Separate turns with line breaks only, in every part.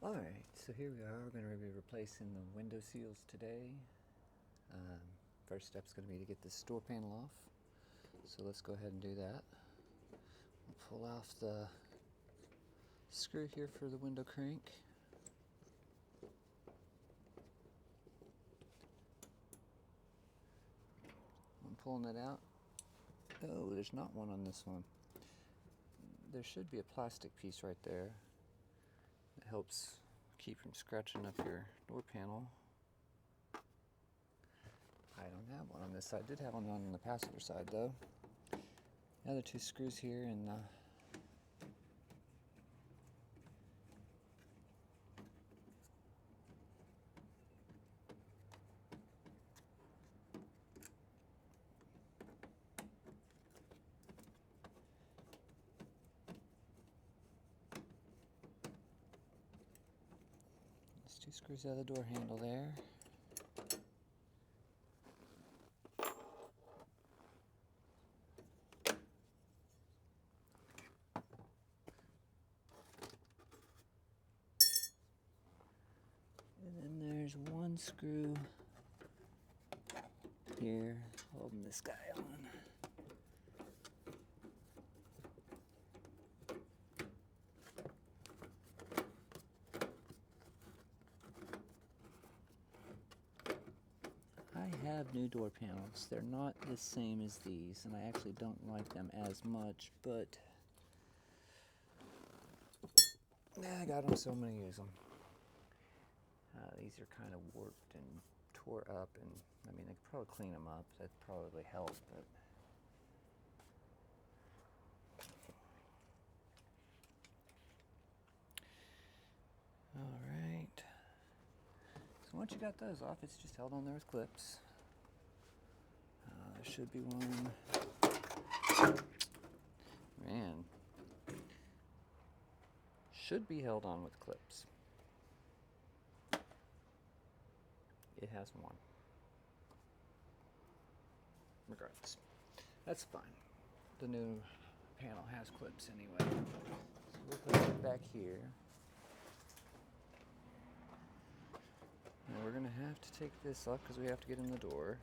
Alright, so here we are. We're going to be replacing the window seals today. First step is going to be to get this door panel off. So let's go ahead and do that. We'll pull off the screw here for the window crank. I'm pulling it out. Oh, there's not one on this one. There should be a plastic piece right there that helps keep from scratching up your door panel. I don't have one on this side. I did have one on the passenger side though. The other two screws here and there's two screws out of the door handle there. And then there's one screw here holding this guy on. I have new door panels. They're not the same as these, and I actually don't like them as much, but I got them, so I'm going to use them. These are kind of warped and tore up, and I mean, I could probably clean them up. That'd probably help, but all right. So once you got those off, it's just held on there with clips. There should be one. Man. Should be held on with clips. It has one. Regardless. That's fine. The new panel has clips anyway. So we'll put it back here. Now we're going to have to take this off because we have to get in the door.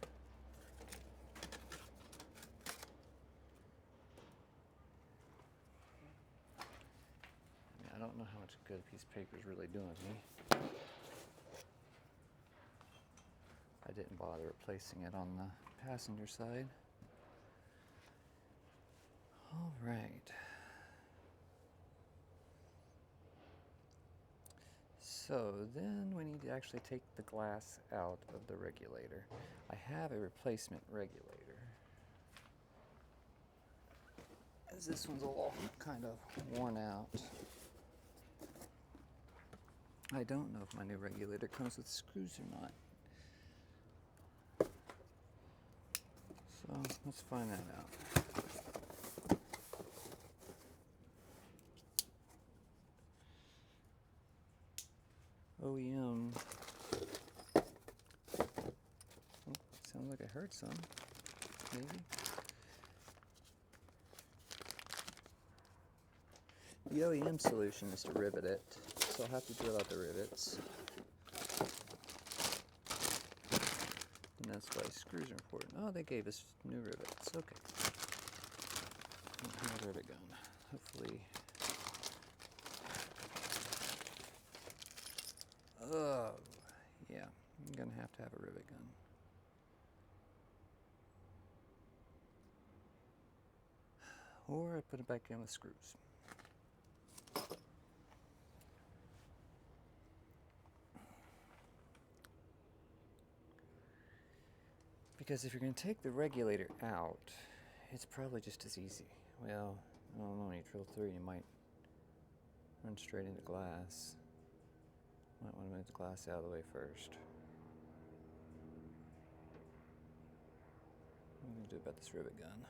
I don't know how much good a piece of paper is really doing me. I didn't bother replacing it on the passenger side. All right. So then we need to actually take the glass out of the regulator. I have a replacement regulator, as this one's all kind of worn out. I don't know if my new regulator comes with screws or not. So let's find that out. OEM. Oh, sounds like I heard some. Maybe. The OEM solution is to rivet it, so I'll have to drill out the rivets. And that's why screws are important. Oh, they gave us new rivets. Okay. Here's a rivet gun. Hopefully. Oh, yeah. I'm going to have a rivet gun. Or I put it back in with screws. Because if you're going to take the regulator out, it's probably just as easy. Well, I don't know, when you drill through, you might run straight into glass. Might want to move the glass out of the way first. What am I going to do about this rivet gun?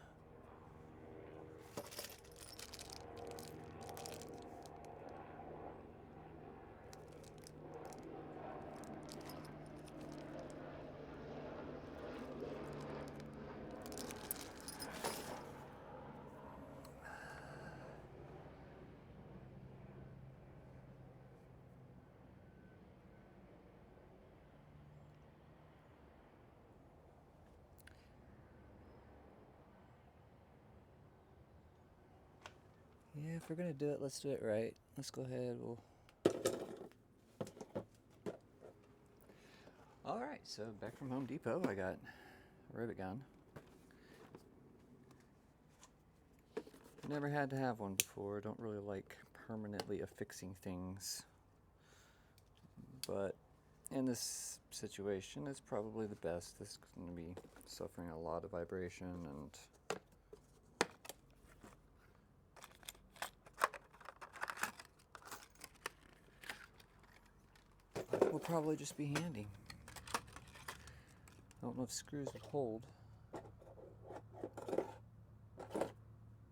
Yeah, if we're gonna do it, let's do it right. Let's go ahead. Alright, so back from Home Depot, I got a rivet gun. Never had to have one before. Don't really like permanently affixing things. But in this situation, it's probably the best. This is going to be suffering a lot of vibration, and will probably just be handy. I don't know if screws would hold.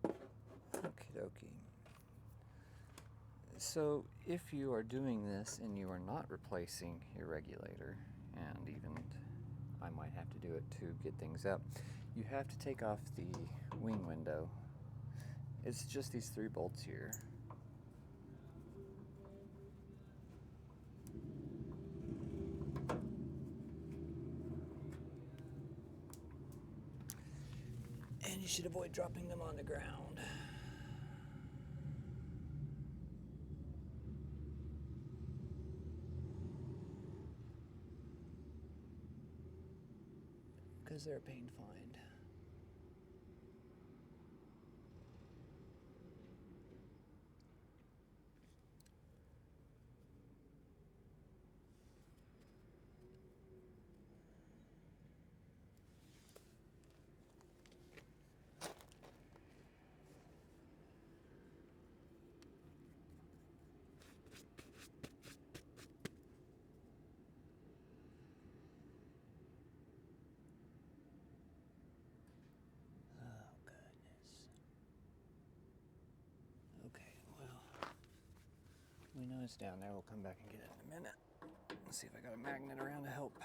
Okie dokie. So if you are doing this and you are not replacing your regulator, and even I might have to do it to get things up, you have to take off the wing window. It's just these 3 bolts here. And you should avoid dropping them on the ground. Because they're a pain to find. Oh, goodness. Okay, well, we know it's down there. We'll come back and get it in a minute. Let's see if I got a magnet around to help.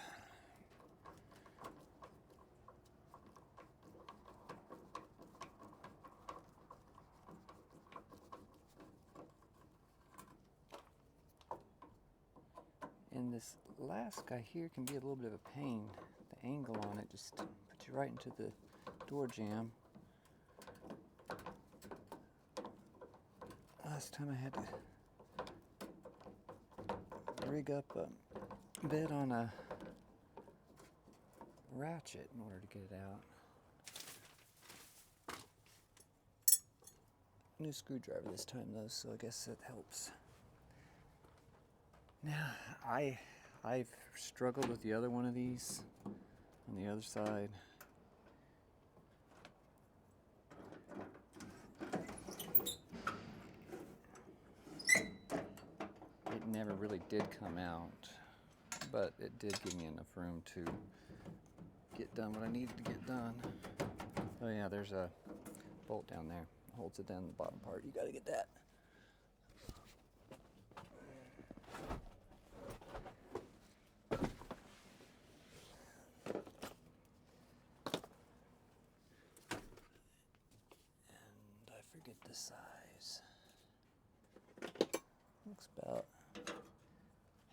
And this last guy here can be a little bit of a pain. The angle on it just puts you right into the door jamb. Last time I had to rig up a bed on a ratchet in order to get it out. New screwdriver this time though, so I guess that helps. Now, I've struggled with the other one of these on the other side. It never really did come out, but it did give me enough room to get done what I needed to get done. Oh yeah, there's a bolt down there. Holds it down in the bottom part. You gotta get that. And I forget the size. Looks about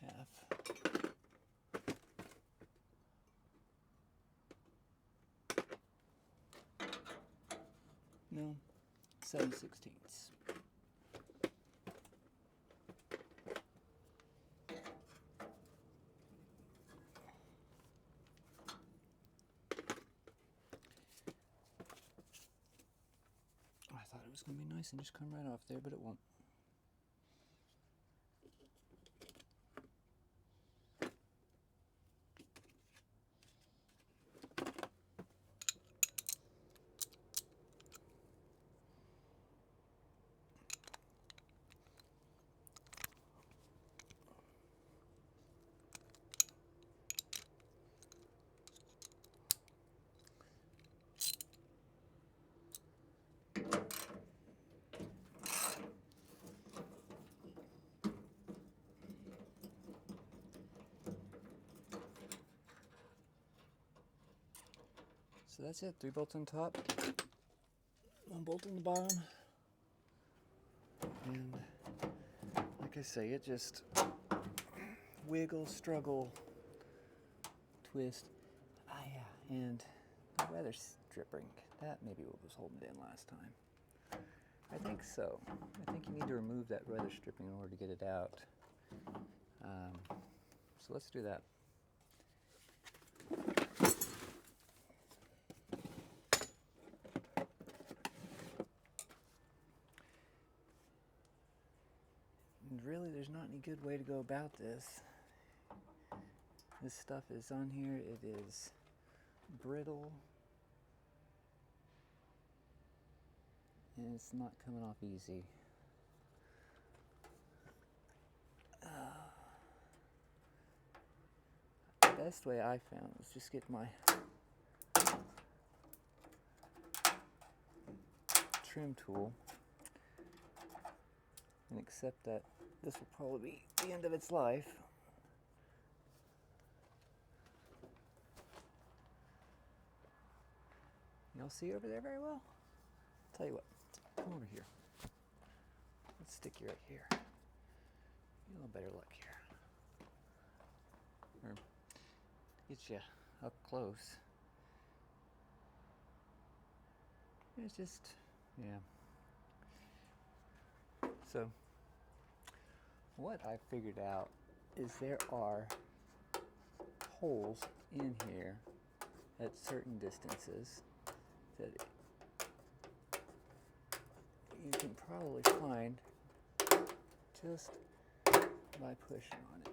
half. No, 7/16. I thought it was going to be nice and just come right off there, but it won't. So that's it, 3 bolts on top, 1 bolt on the bottom, and like I say, it just wiggle, struggle, twist. Ah yeah, and the weather's dripping. That maybe what was holding it in last time. I think so. I think you need to remove that weather stripping in order to get it out. So let's do that. And really, there's not any good way to go about this. This stuff is on here. It is brittle. And it's not coming off easy. The best way I found was just get my trim tool and accept that this will probably be the end of its life. Y'all see over there very well? Tell you what, come over here. Let's stick you right here. Get a little better luck here. Or get you up close. It's just, yeah. So, what I figured out is there are holes in here at certain distances that you can probably find just by pushing on it.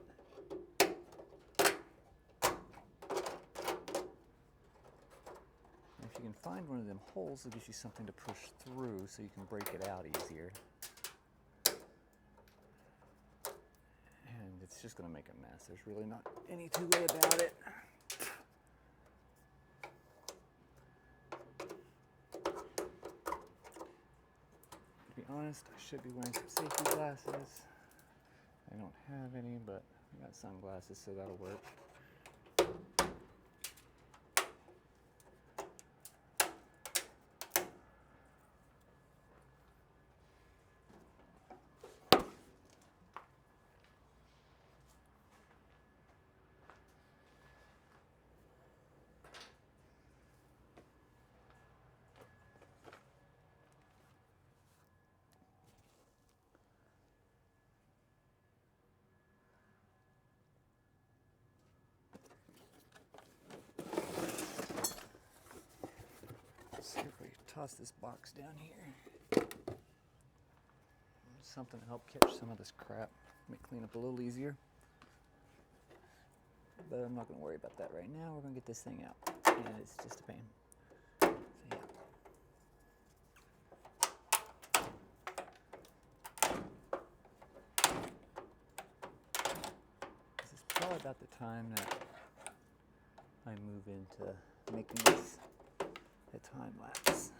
And if you can find one of them holes, it gives you something to push through so you can break it out easier. And it's just going to make a mess. There's really not any two way about it. To be honest, I should be wearing some safety glasses. I don't have any, but I got sunglasses, so that'll work. See if we toss this box down here. Something to help catch some of this crap. Make clean up a little easier. But I'm not going to worry about that right now. We're going to get this thing out. And it's just a pain. So yeah. This is probably about the time that I move into making this a time lapse.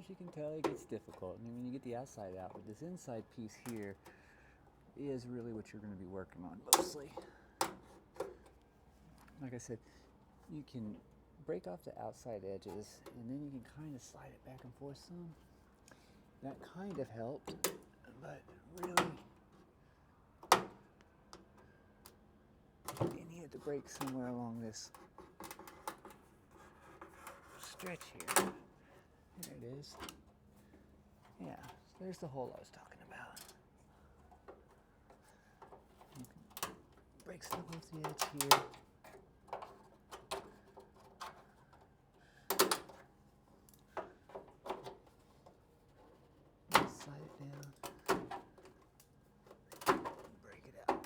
as you can tell, it gets difficult. I mean, when you get the outside out, but this inside piece here is really what you're going to be working on mostly. Like I said, you can break off the outside edges, and then you can kind of slide it back and forth some. That kind of helped, but really, you need to break somewhere along this stretch here. There it is. Yeah, so there's the hole I was talking about. You can break stuff off the edge here. Slide it down. Break it out.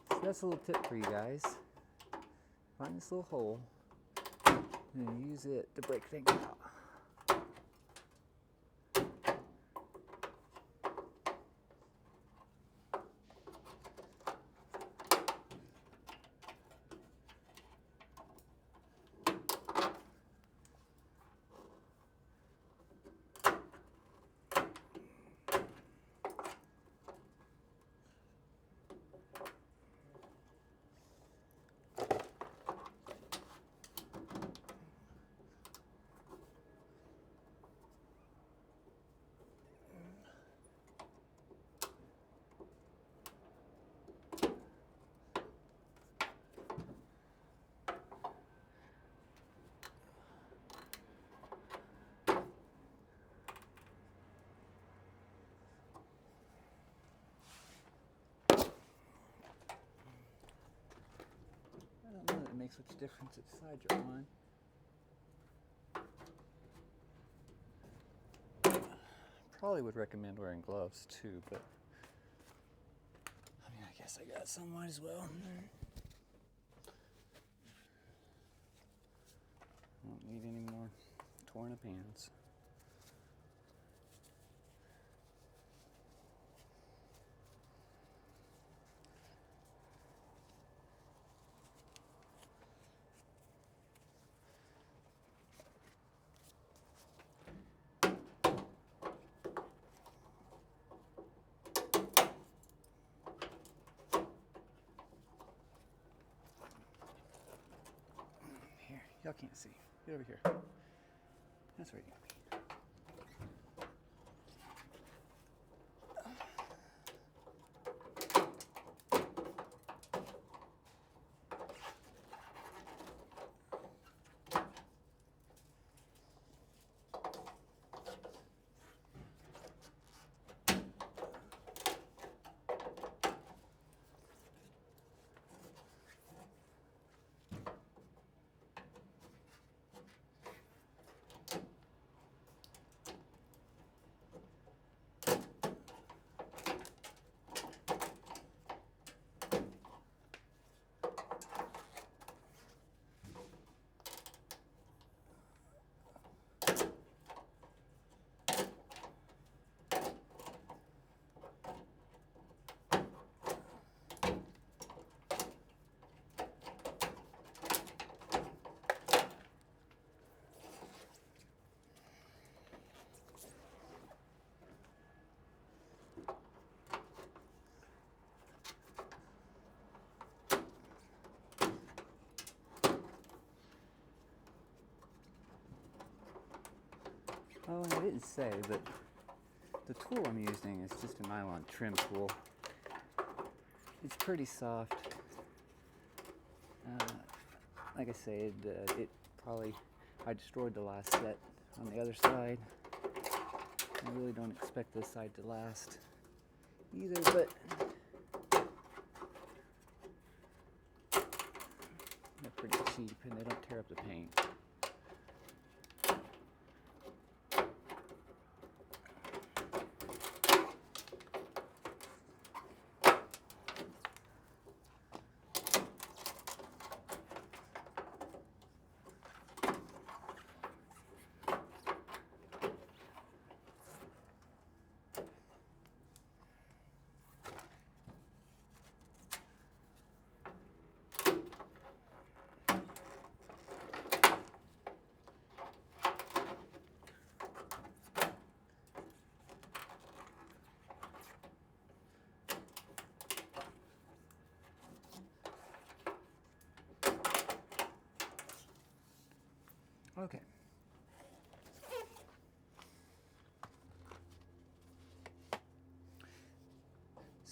So that's a little tip for you guys. Find this little hole and use it to break things out. I don't know that it makes much difference which side you're on. Probably would recommend wearing gloves too, but I mean, I guess I got some, might as well. Don't need any more torn up hands. Y'all can't see. Get over here. That's where you gotta be. Oh, and I didn't say, but the tool I'm using is just a nylon trim tool. It's pretty soft. Like I said, I destroyed the last set on the other side. I really don't expect this side to last either, but they're pretty cheap and they don't tear up the paint.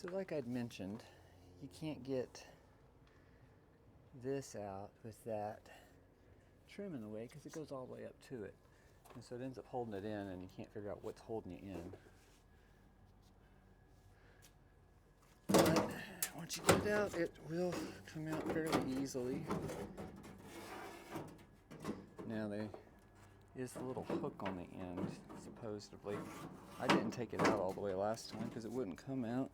So like I'd mentioned, you can't get this out with that trim in the way because it goes all the way up to it. And so it ends up holding it in and you can't figure out what's holding it in. But once you get it out, it will come out fairly easily. Now there is a little hook on the end, supposedly. I didn't take it out all the way last time because it wouldn't come out.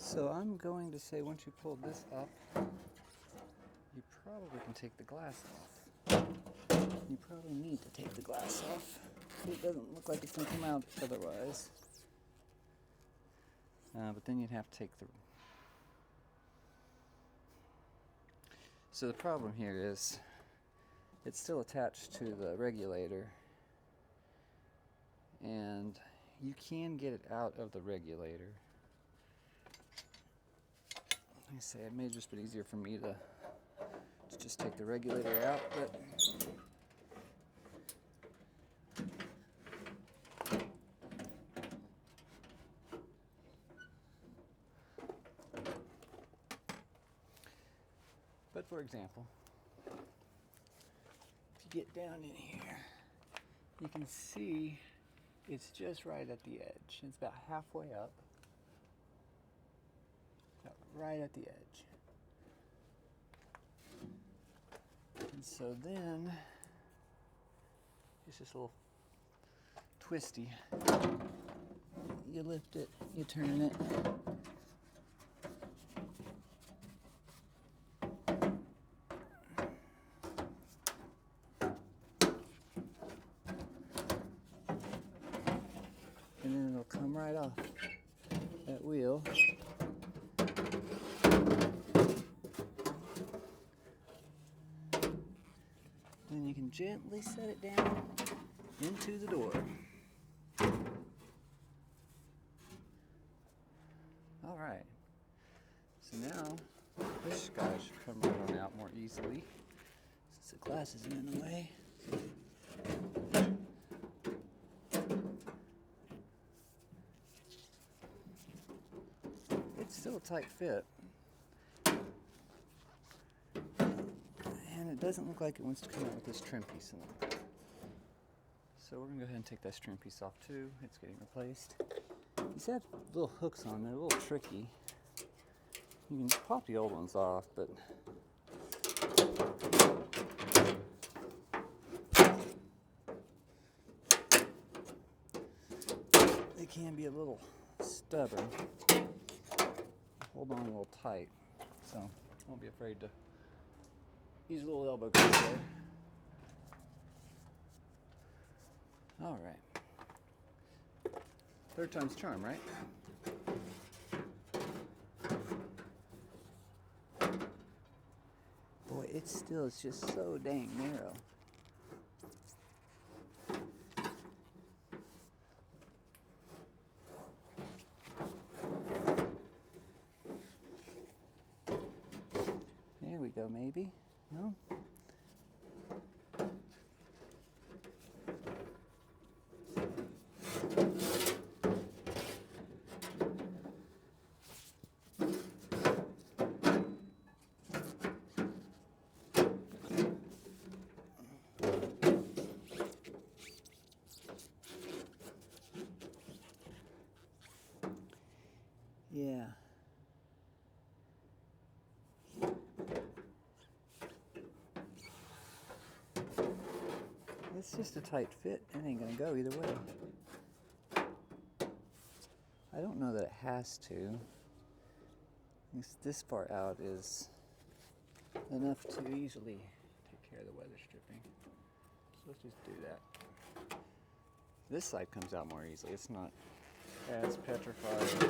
So I'm going to say once you pull this up, you probably can take the glass off. You probably need to take the glass off. It doesn't look like it's going to come out otherwise. But then you'd have to take the... So the problem here is it's still attached to the regulator, and you can get it out of the regulator. Like I say, it may just be easier for me to just take the regulator out, but for example, if you get down in here, you can see it's just right at the edge. It's about halfway up. Right at the edge. And so then it's just a little twisty. You lift it, you turn it. And then it'll come right off that wheel. Then you can gently set it down into the door. All right. So now this guy should come right on out more easily since the glass isn't in the way. It's still a tight fit. And it doesn't look like it wants to come out with this trim piece in it. So we're going to go ahead and take that trim piece off too. It's getting replaced. These have little hooks on them. They're a little tricky. You can pop the old ones off, but they can be a little stubborn. Hold on a little tight. So don't be afraid to use a little elbow grease there. All right. Third time's charm, right? Boy, it still is just so dang narrow. There we go, maybe. No? Yeah. It's just a tight fit. It ain't gonna go either way. I don't know that it has to. This far out is enough to easily take care of the weather stripping. So let's just do that. This side comes out more easily. It's not as petrified,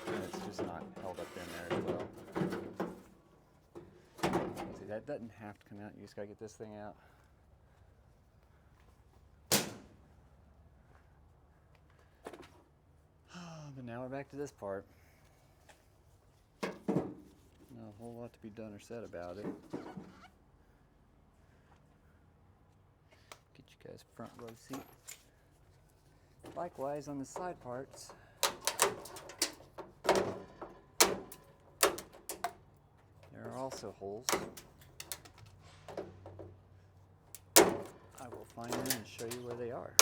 and it's just not held up in there as well. it doesn't have to come out. You just gotta get this thing out. But now we're back to this part. Not a whole lot to be done or said about it. Get you guys front row seat. Likewise on the side parts. There are also holes. I will find them and show you where they are.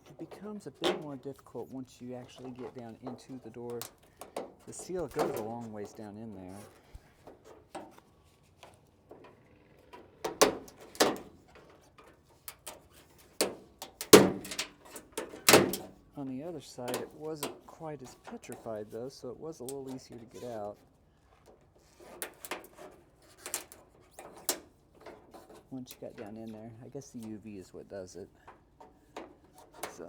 It becomes a bit more difficult once you actually get down into the door. The seal goes a long ways down in there. On the other side, it wasn't quite as petrified though, so it was a little easier to get out. Once you got down in there, I guess the UV is what does it. So.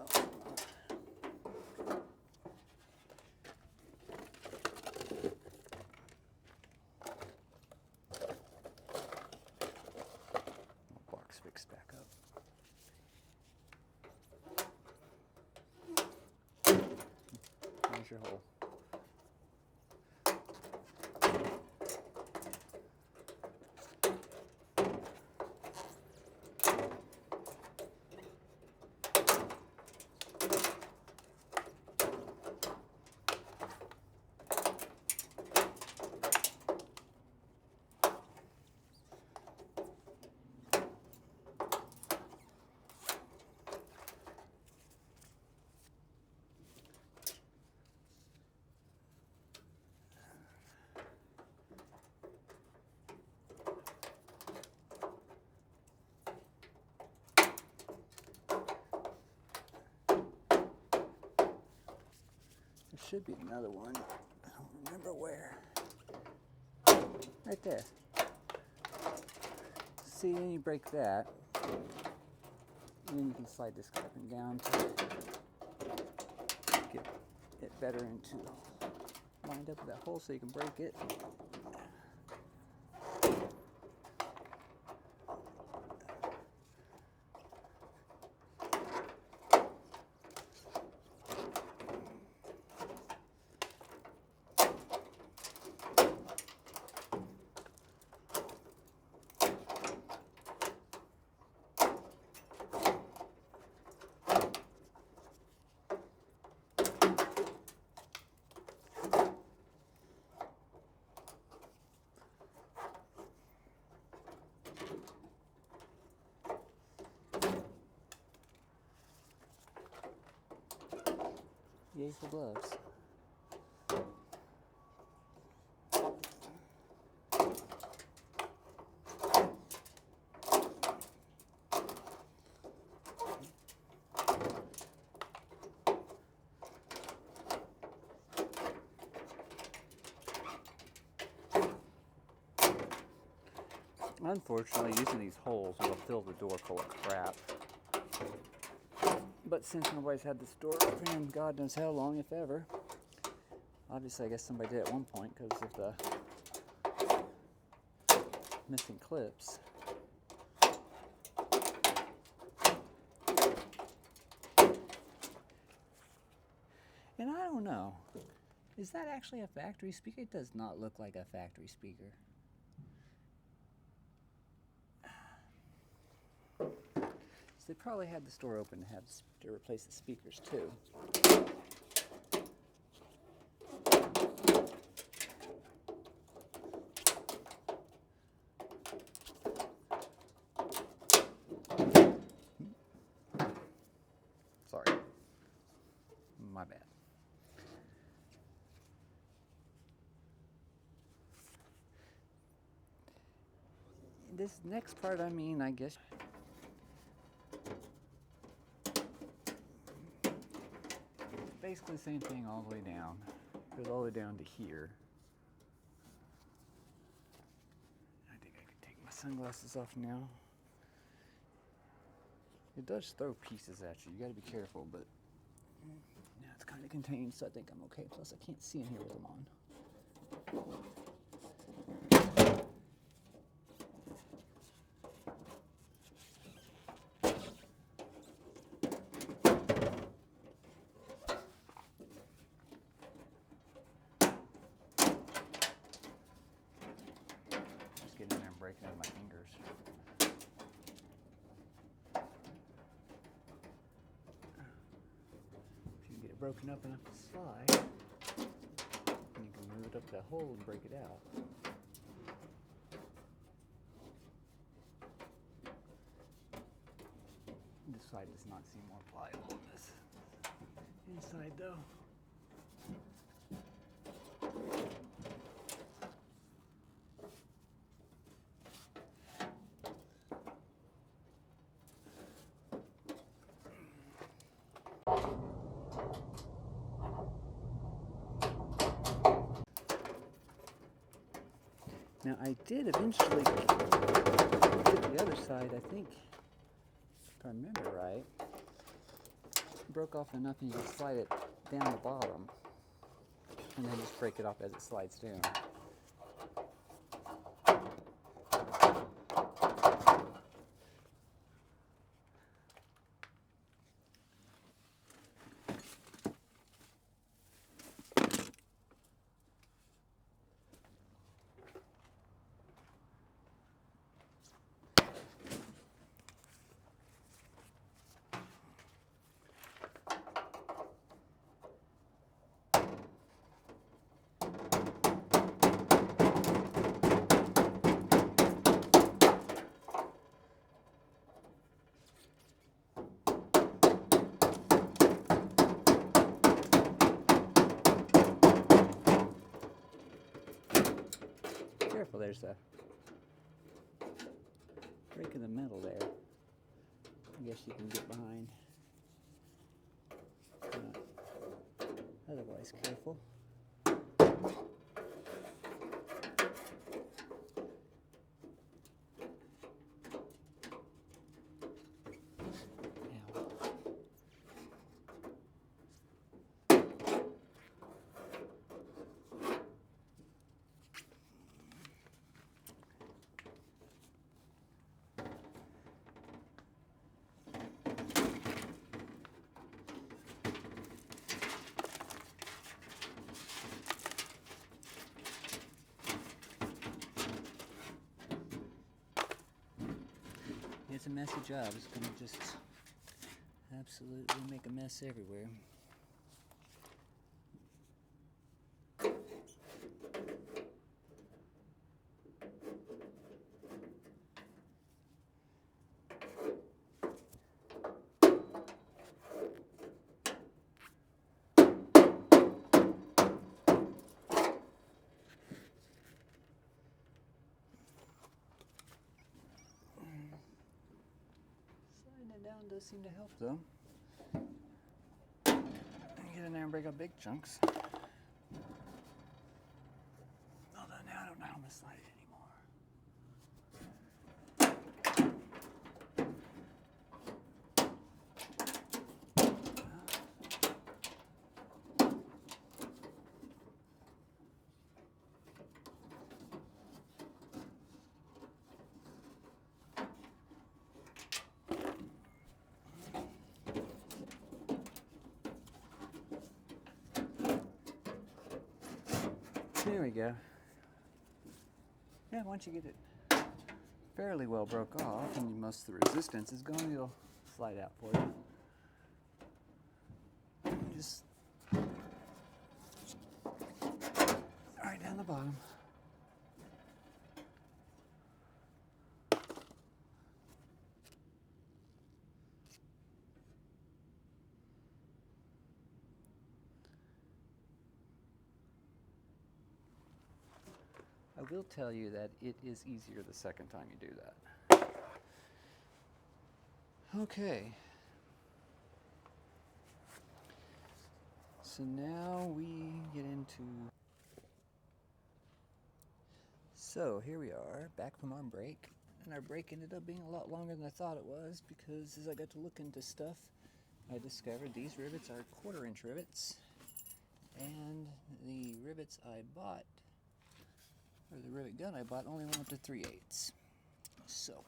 Box fixed back up. There's your hole. There should be another one. I don't remember where. Right there. See, then you break that. And then you can slide this up and down to get it better into lined up with that hole so you can break it. Yay for gloves. Unfortunately, using these holes will fill the door full of crap. But since nobody's had this door open in God knows how long, if ever, obviously I guess somebody did at one point because of the missing clips. And I don't know, is that actually a factory speaker? It does not look like a factory speaker. They probably had this door open to replace the speakers too. this next part, I mean, I guess. Basically the same thing all the way down. Goes all the way down to here. I think I can take my sunglasses off now. It does throw pieces at you. You gotta be careful, but yeah, it's kind of contained, so I think I'm okay. Plus, I can't see in here with them on. Just getting in there and breaking out my fingers. If you can get it broken up enough to slide, you can move it up that hole and break it out. This side does not seem more pliable than this inside, though. Now I did eventually get the other side, I think, if I remember right. Broke off enough and you can slide it down the bottom and then just break it off as it slides down. Careful, there's a break in the middle there. I guess you can get behind. Otherwise, careful. It's a messy job. It's going to just absolutely make a mess everywhere. Down does seem to help, though. Get in there and break up big chunks. Although now I don't know how to slide it anymore. There we go. Yeah, once you get it fairly well broke off and most of the resistance is gone, it'll slide out for you. Just right down the bottom. I will tell you that it is easier the second time you do that. Okay. So now we get into... So here we are, back from our break. And our break ended up being a lot longer than I thought it was, because as I got to look into stuff, I discovered these rivets are 1/4-inch rivets. And the rivets I bought, or the rivet gun I bought, only went up to 3/8. So...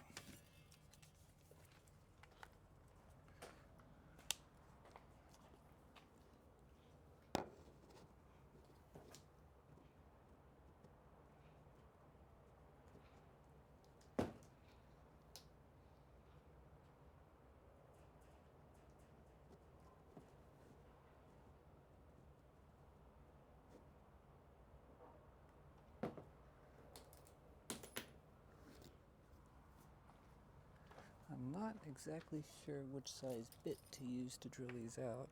I'm not exactly sure which size bit to use to drill these out.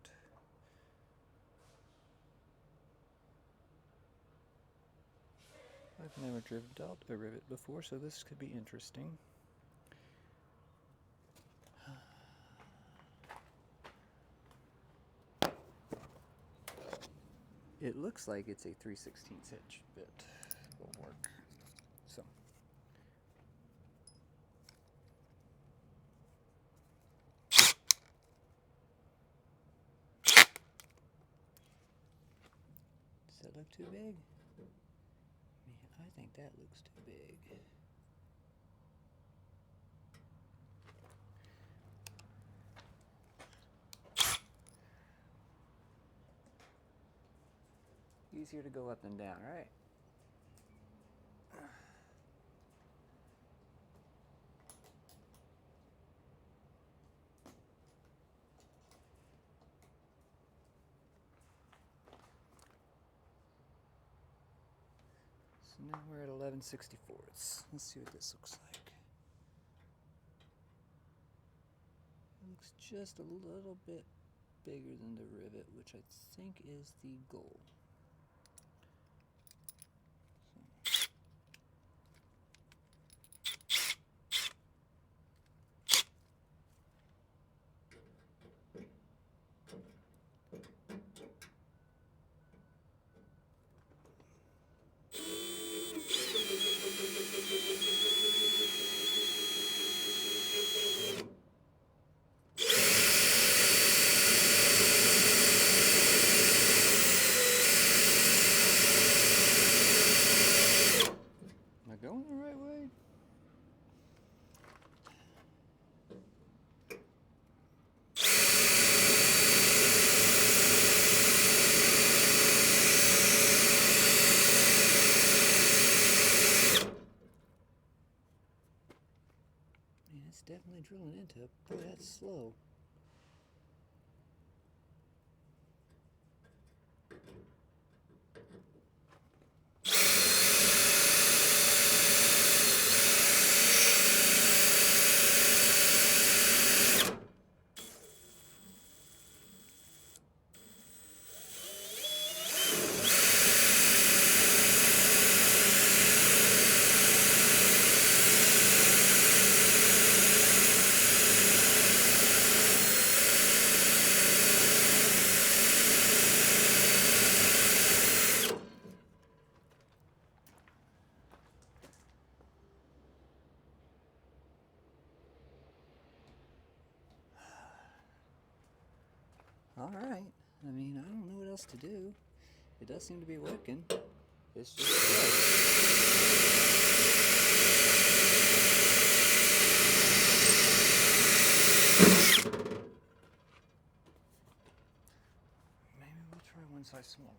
I've never driven out a rivet before, so this could be interesting. It looks like it's a 3/16 inch bit. Will work. So. Does that look too big? Man, I think that looks too big. Easier to go up than down, right? So now we're at 11/64. Let's see what this looks like. It looks just a little bit bigger than the rivet, which I think is the goal. Am I going the right way? Man, it's definitely drilling into it. Boy, that's slow. Alright, I mean, I don't know what else to do. It does seem to be working. It's just slow. Maybe we'll try one size smaller.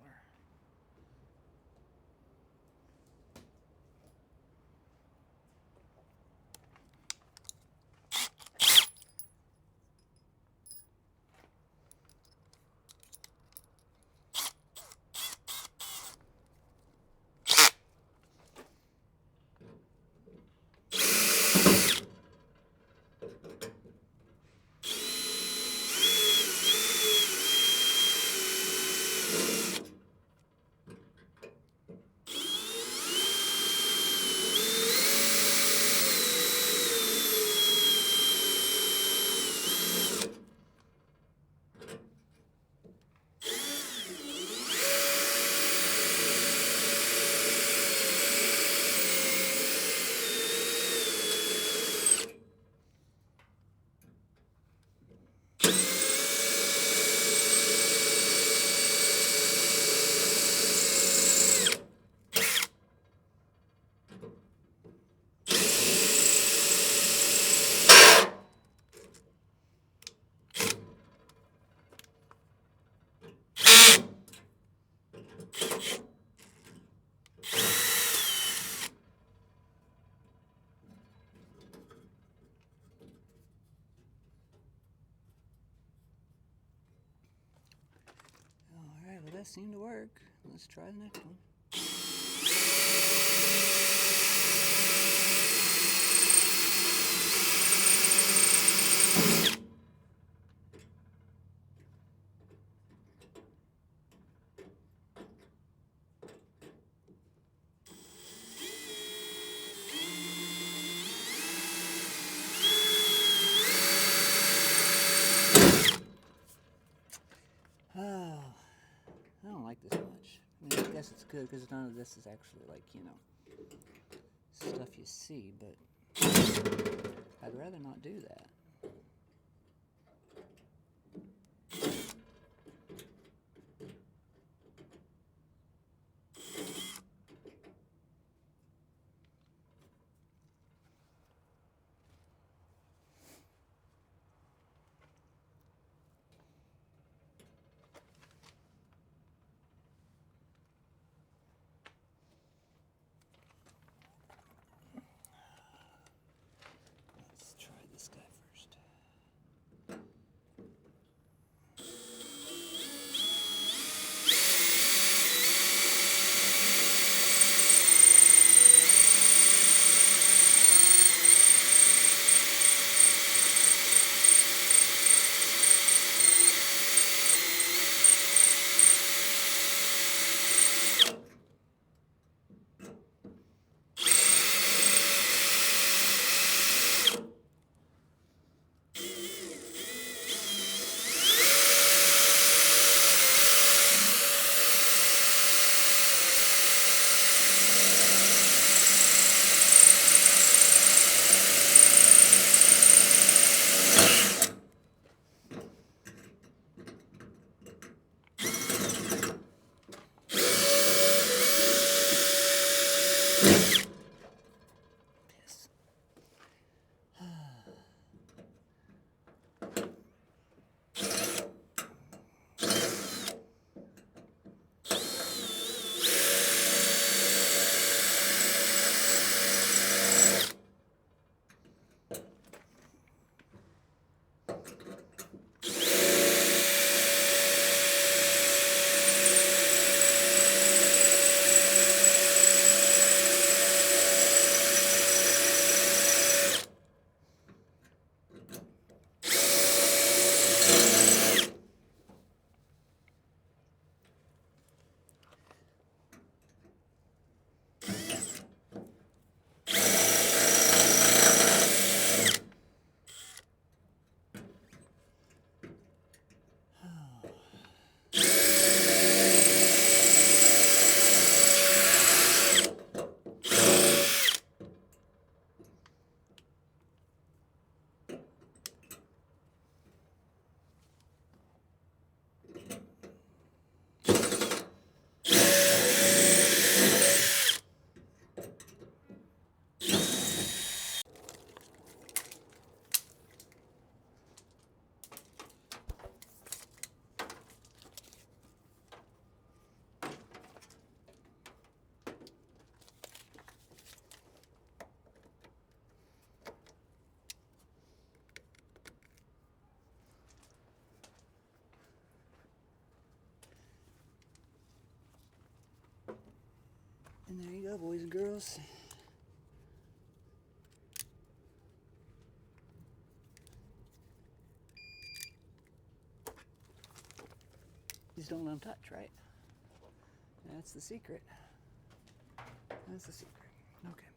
that seemed to work. Let's try the next one. Oh, I don't like this much. I mean, I guess it's good because none of this is actually like, you know, stuff you see, but I'd rather not do that. Let's try this guy first. And there you go, boys and girls. Just don't let them touch, right? That's the secret. That's the secret. Okay.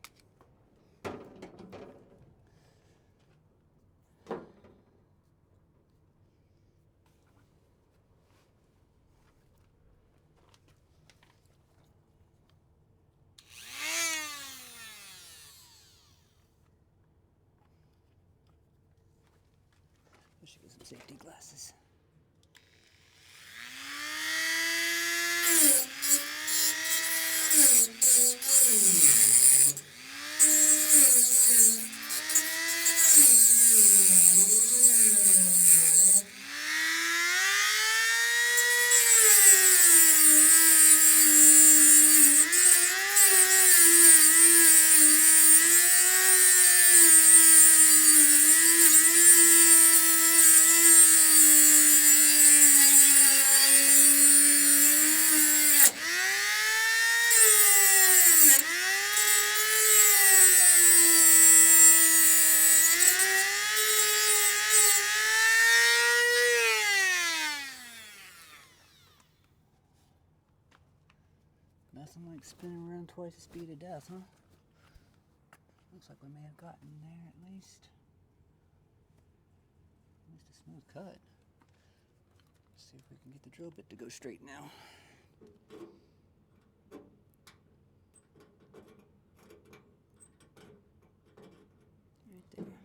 I should get some safety glasses. around twice the speed of death, huh? Looks like we may have gotten there at least. At least a smooth cut. Let's see if we can get the drill bit to go straight now. Right there.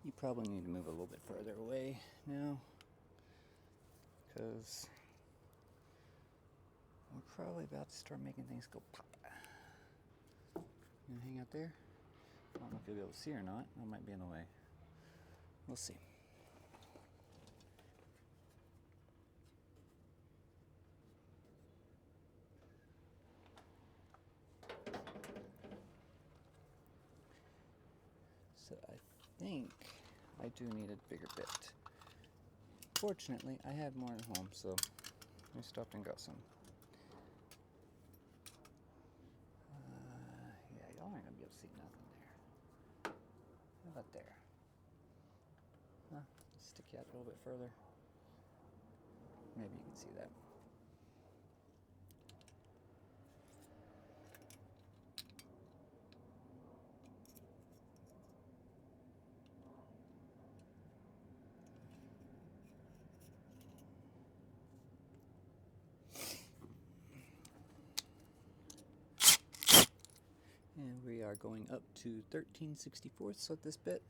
You probably need to move a little bit further away now, because we're probably about to start making things go pop. You gonna hang out there? I don't know if you'll be able to see or not. That might be in the way. We'll see. So I think I do need a bigger bit. Fortunately, I have more at home, so I stopped and got some. Yeah, y'all aren't gonna be able to see nothing there. How about there? Huh? Stick you out a little bit further. Maybe you can see that. And we are going up to 13/64ths with this bit.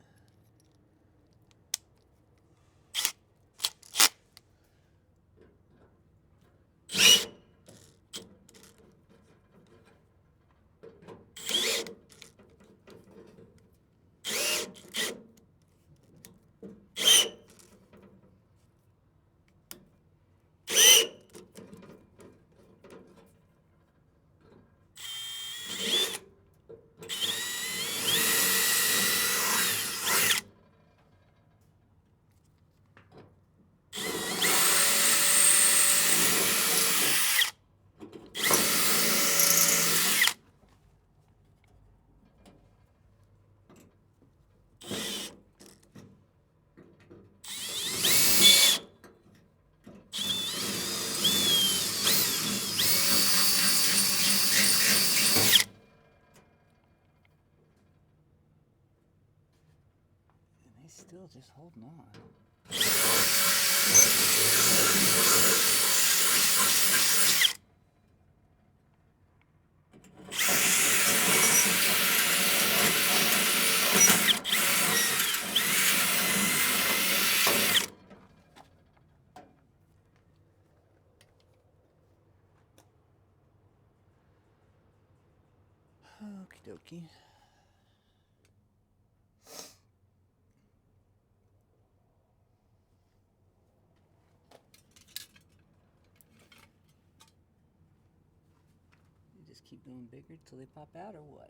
Still just holding on. Okie dokie. Keep going bigger till they pop out, or what?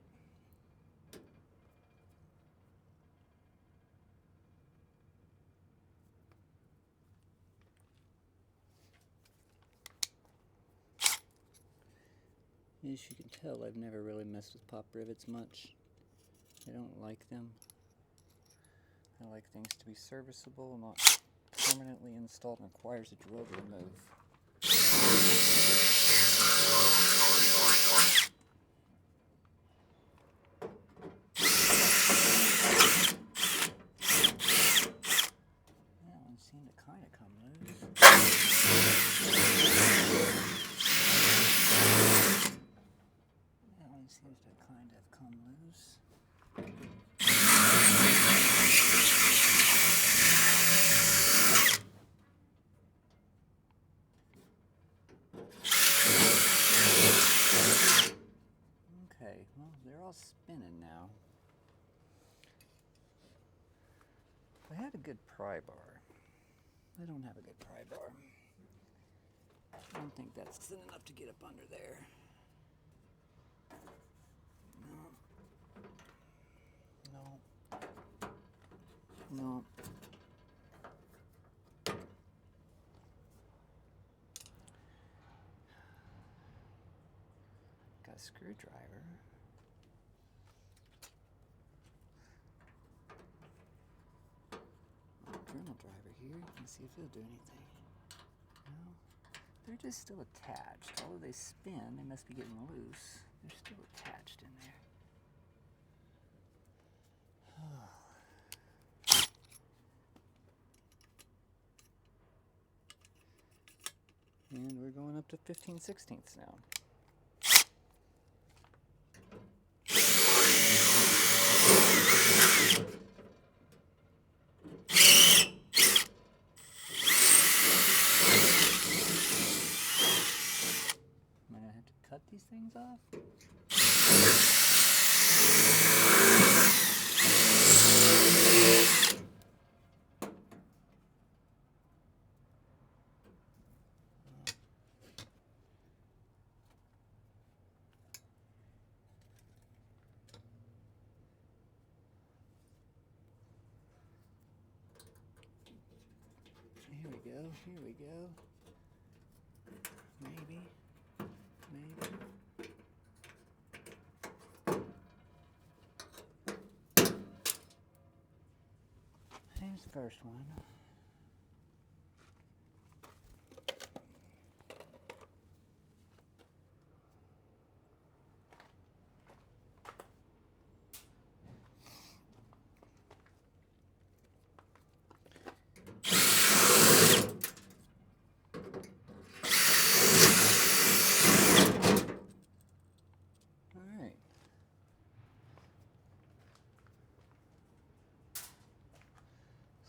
As you can tell, I've never really messed with pop rivets much. I don't like them. I like things to be serviceable, not permanently installed, and requires a drill to remove. Seem to kind of come loose. That one seems to kind of come loose. Okay, well, they're all spinning now. If I had a good pry bar, I don't have a good pry bar. I don't think that's thin enough to get up under there. No. No. Got a screwdriver. Dremel driver here. Let's see if it'll do anything. No, they're just still attached. Although they spin, they must be getting loose. They're still attached in there. And we're going up to 15/16 now. Am I going to have to cut these things off? Here we go. Maybe. Here's the first one.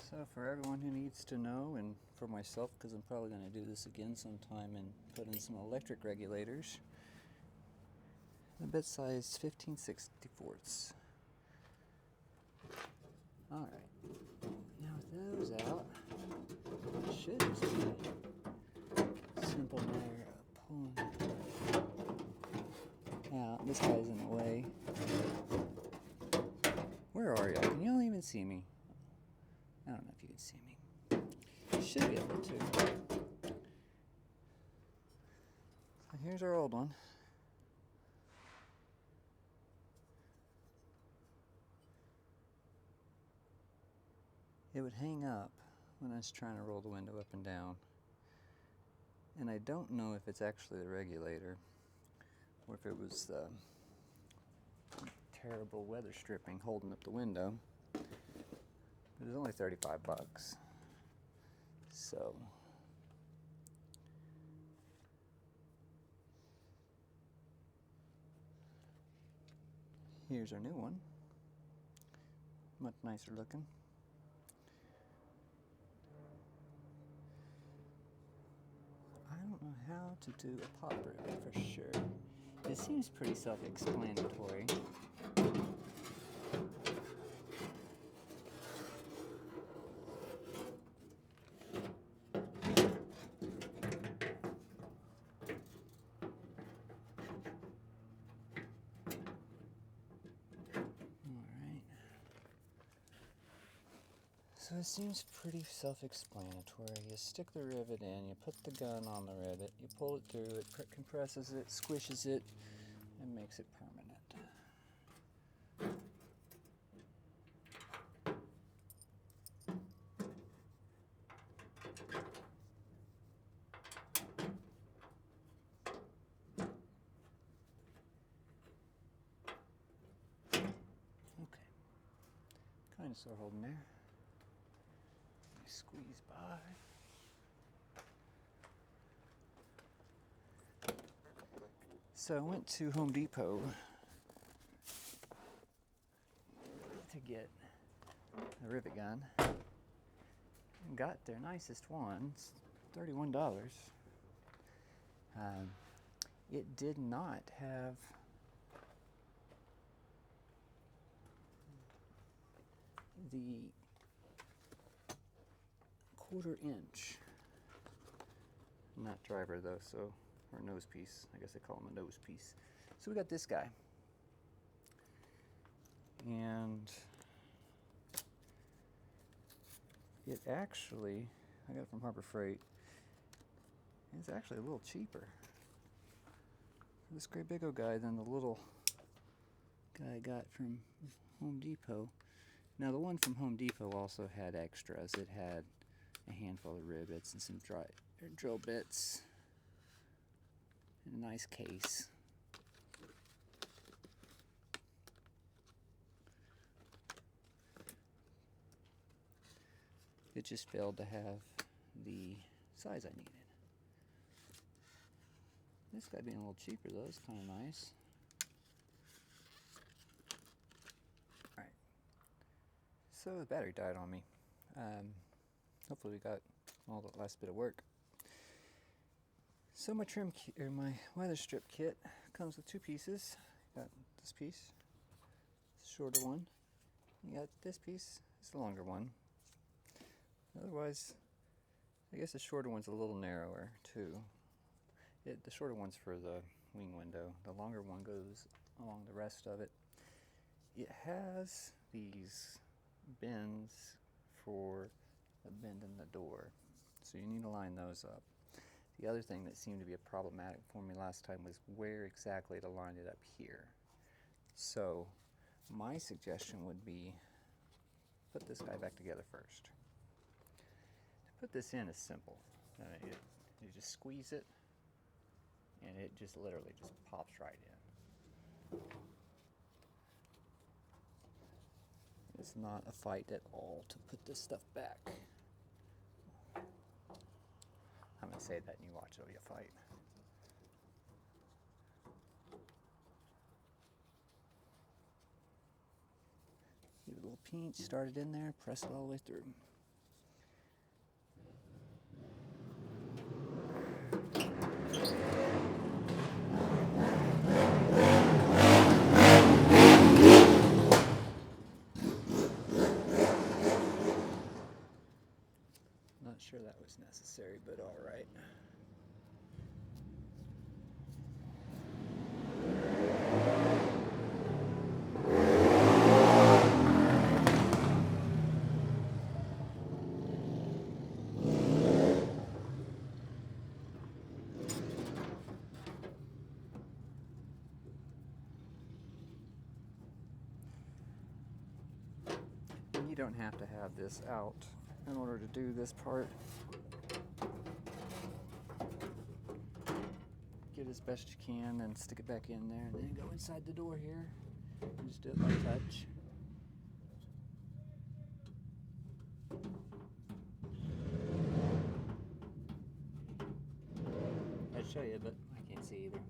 So for everyone who needs to know, and for myself, because I'm probably going to do this again sometime and put in some electric regulators, the bit size 15/64. Alright, now with those out, it should just be a simple matter of pulling out. This guy's in the way. Where are y'all? Can y'all even see me? I don't know if you can see me. Should be able to. So here's our old one. It would hang up when I was trying to roll the window up and down. And I don't know if it's actually the regulator or if it was the terrible weather stripping holding up the window. It was only $35. So here's our new one. Much nicer looking. I don't know how to do a pop rivet for sure. It seems pretty self-explanatory. So it seems pretty self-explanatory. You stick the rivet in, you put the gun on the rivet, you pull it through, it compresses it, squishes it, and makes it permanent. Okay. Kind of sore holding there. Squeeze by. So I went to Home Depot to get a rivet gun and got their nicest one. It's $31. It did not have the 1/4 inch. Not driver though, so, or nose piece. I guess they call them a nose piece. So we got this guy. And it actually, I got it from Harbor Freight, it's actually a little cheaper, this great big old guy, than the little guy I got from Home Depot. Now the one from Home Depot also had extras. It had a handful of rivets and some drill bits and a nice case. It just failed to have the size I needed. This guy being a little cheaper though is kind of nice. Alright, so the battery died on me. Hopefully we got all the last bit of work. So my my weather strip kit comes with 2 pieces. Got this piece, it's a shorter one. You got this piece, it's the longer one. Otherwise, I guess the shorter one's a little narrower too. The shorter one's for the wing window. The longer one goes along the rest of it. It has these bends for a bend in the door, so you need to line those up. The other thing that seemed to be a problematic for me last time was where exactly to line it up here. So my suggestion would be put this guy back together first. To put this in is simple. You just squeeze it and it just literally just pops right in. It's not a fight at all to put this stuff back. I'm going to say that and you watch, it'll be a fight. Give it a little pinch, start it in there, press it all the way through. Not sure that was necessary, but all right. You don't have to have this out in order to do this part. Get as best you can and stick it back in there, and then go inside the door here and just do it by touch. I'd show you, but I can't see either.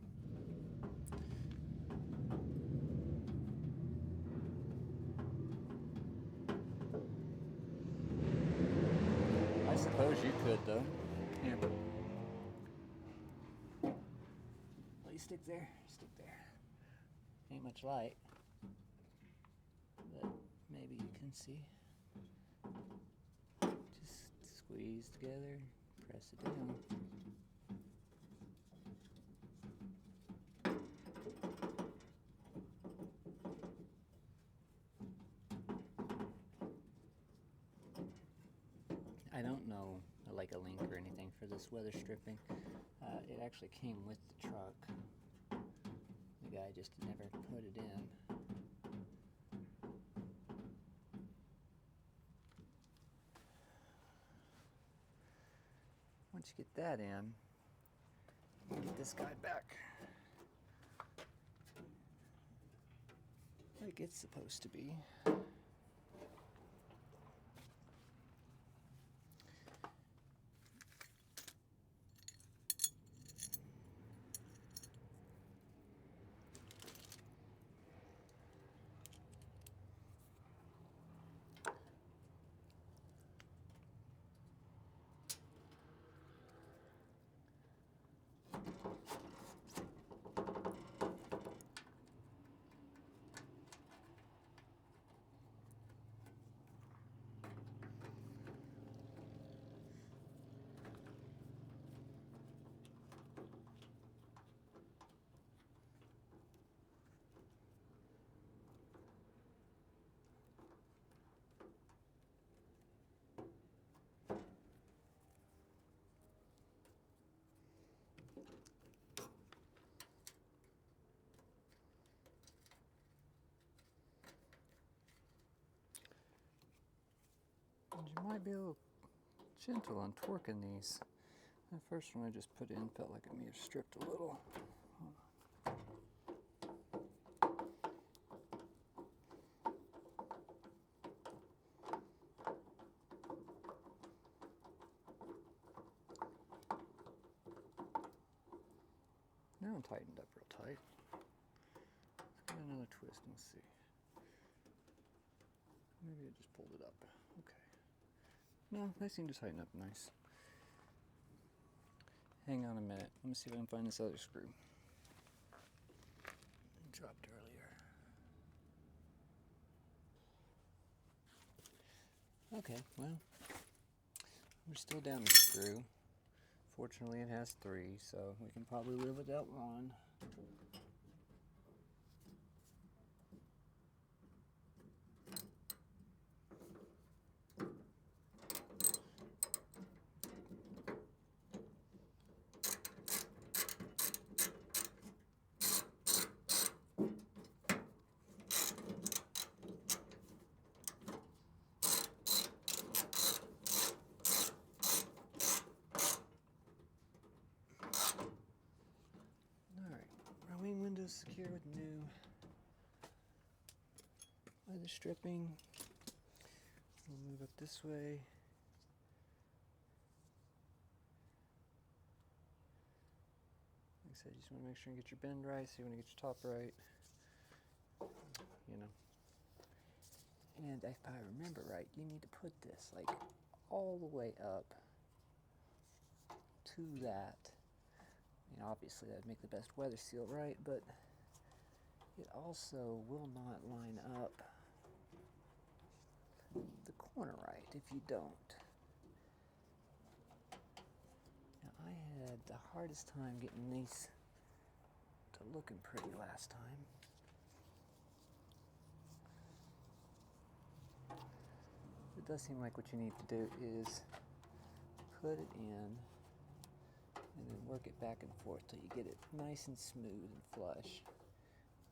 I suppose you could though. Here. Well, you stick there, stick there. Ain't much light, but maybe you can see. Just squeeze together, press it down. I don't know like a link or anything for this weather stripping. It actually came with the truck. The guy just never put it in. Once you get that in, get this guy back like it's supposed to be. might be a little gentle on torquing these. The first one I just put in felt like it may have stripped a little. Now I'm tightened up real tight. Let's give it another twist and see. Maybe I just pulled it up. Okay. No, they seem to tighten up nice. Hang on a minute. Let me see if I can find this other screw. It dropped earlier. Okay, well, we're still down the screw. Fortunately, it has 3, so we can probably live without one. Secure with new leather stripping. We'll move up this way. Like I said, you just want to make sure you get your bend right, so you want to get your top right. You know. And if I remember right, you need to put this like all the way up to that. I mean, obviously that'd make the best weather seal, right? But it also will not line up the corner right if you don't. Now, I had the hardest time getting these to looking pretty last time. It does seem like what you need to do is put it in and then work it back and forth till you get it nice and smooth and flush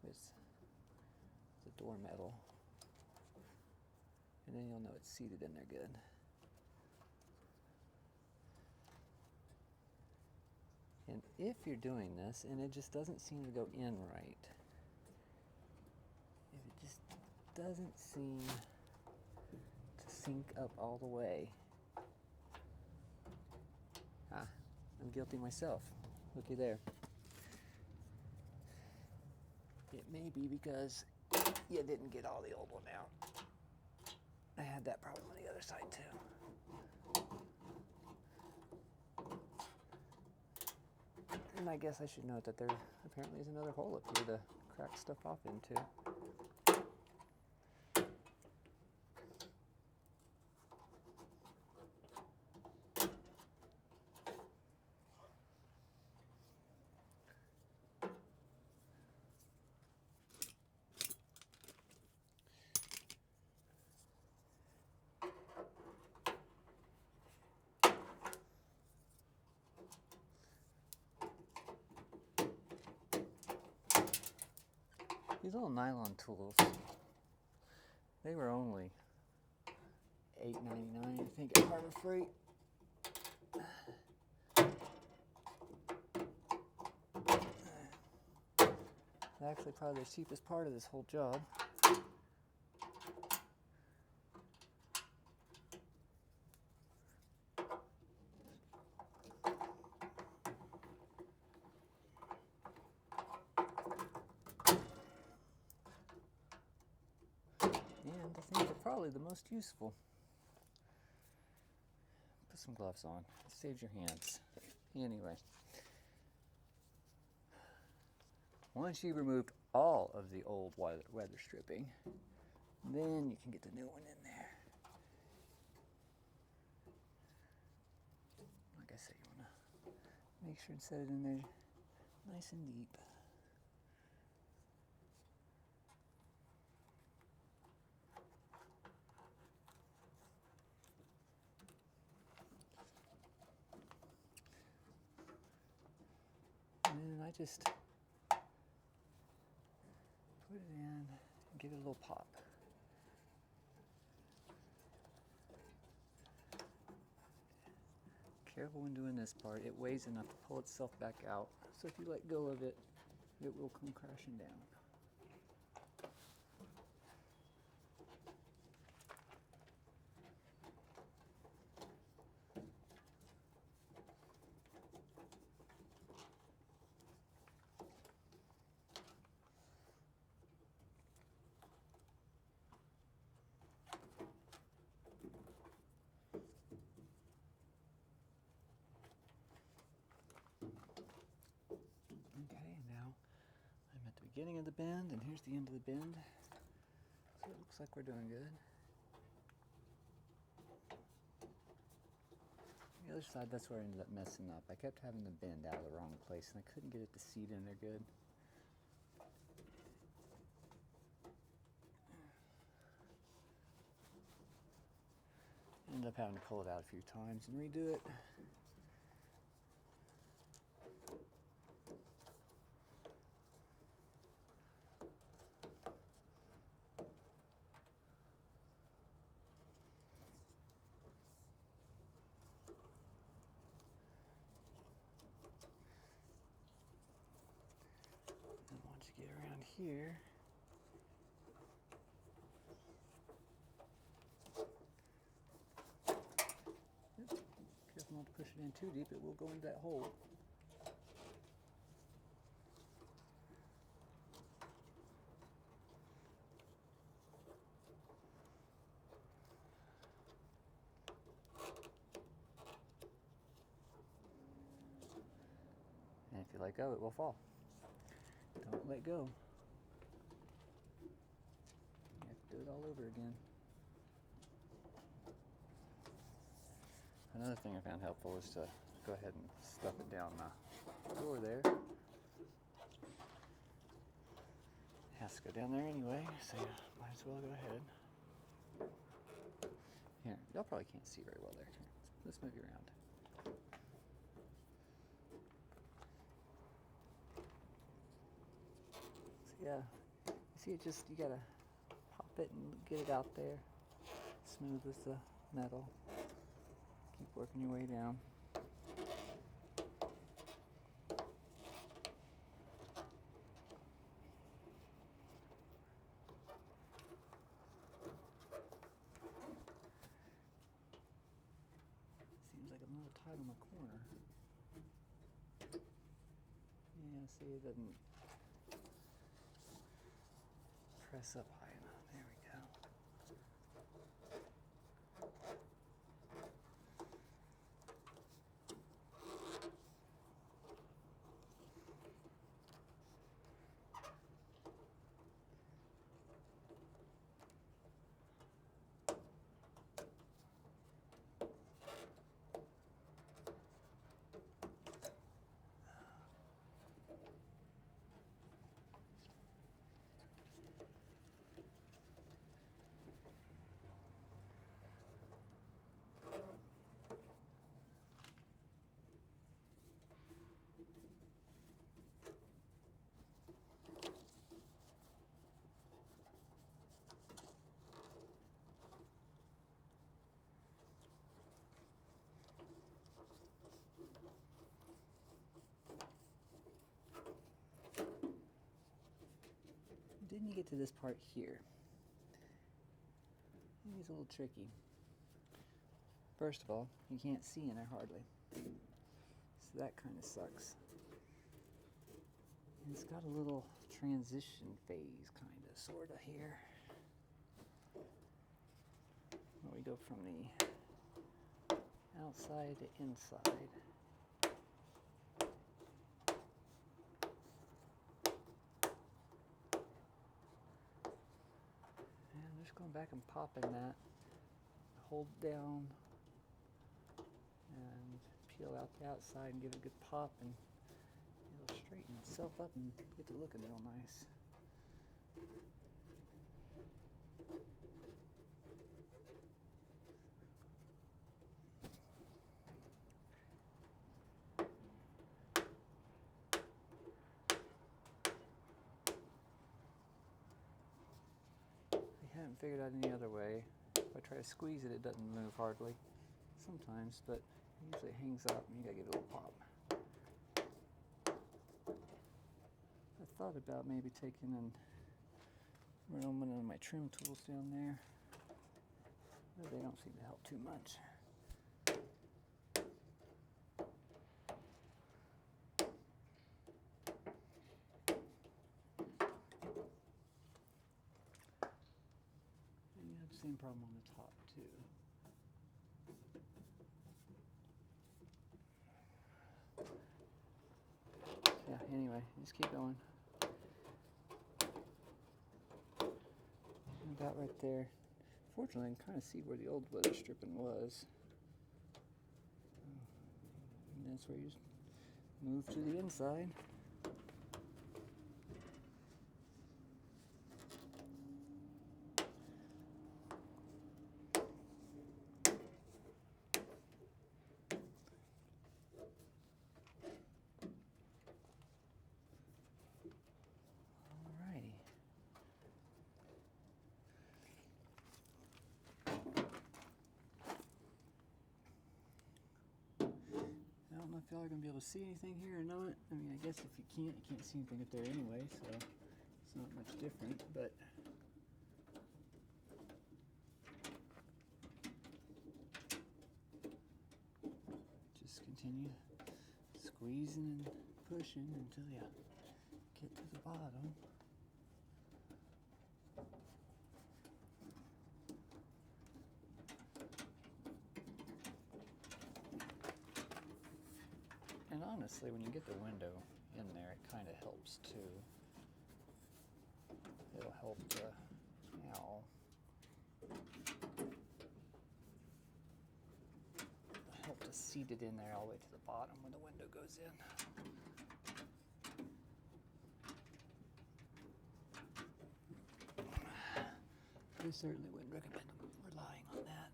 with the door metal. And then you'll know it's seated in there good. And if you're doing this and it just doesn't seem to go in right, if it just doesn't seem to sync up all the way, I'm guilty myself. Looky there. It may be because you didn't get all the old one out. I had that problem on the other side too. And I guess I should note that there apparently is another hole up here to crack stuff off into. These little nylon tools, they were only $8.99, I think, at Harbor Freight. Actually, probably the cheapest part of this whole job. And I think they're probably the most useful. Put some gloves on. It saves your hands. Anyway. Once you've removed all of the old weather stripping, then you can get the new one in there. Like I said, you want to make sure and set it in there nice and deep. And then I just put it in and give it a little pop. Careful when doing this part. It weighs enough to pull itself back out. So if you let go of it, it will come crashing down. Okay, now I'm at the beginning of the bend, and here's the end of the bend. So it looks like we're doing good. The other side, that's where I ended up messing up. I kept having the bend out of the wrong place, and I couldn't get it to seat in there good. Ended up having to pull it out a few times and redo it. And once you get around here, careful not to push it in too deep, it will go into that hole. And if you let go, it will fall. Don't let go. You have to do it all over again. Another thing I found helpful is to go ahead and stuff it down the door there. It has to go down there anyway, so you might as well go ahead. Here, y'all probably can't see very well there. Here, let's move you around. So yeah, you see it just, you gotta pop it and get it out there. Smooth as the metal. Keep working your way down. Seems like I'm a little tight on the corner. Yeah, see, it doesn't press up high enough. There we go. Then you get to this part here. It's a little tricky. First of all, you can't see in there hardly. So that kind of sucks. And it's got a little transition phase, kind of, sort of here. Where we go from the outside to inside. And I'm just going back and popping that. Hold down and peel out the outside and give it a good pop, and it'll straighten itself up and get to looking real nice. I haven't figured out any other way. If I try to squeeze it, it doesn't move hardly. Sometimes, but Usually it hangs up and you gotta give it a little pop. I thought about maybe taking and running one of my trim tools down there, but they don't seem to help too much. And you have the same problem on the top too. Yeah, anyway, just keep going. About right there. Fortunately, I can kind of see where the old weather stripping was. And that's where you just move to the inside. I don't know if y'all are going to be able to see anything here or not. I mean, I guess if you can't see anything up there anyway, so it's not much different, but just continue squeezing and pushing until you get to the bottom. And honestly, when you get the window in there, it kind of helps too. It'll help to, help to seat it in there all the way to the bottom when the window goes in. I certainly wouldn't recommend relying on that.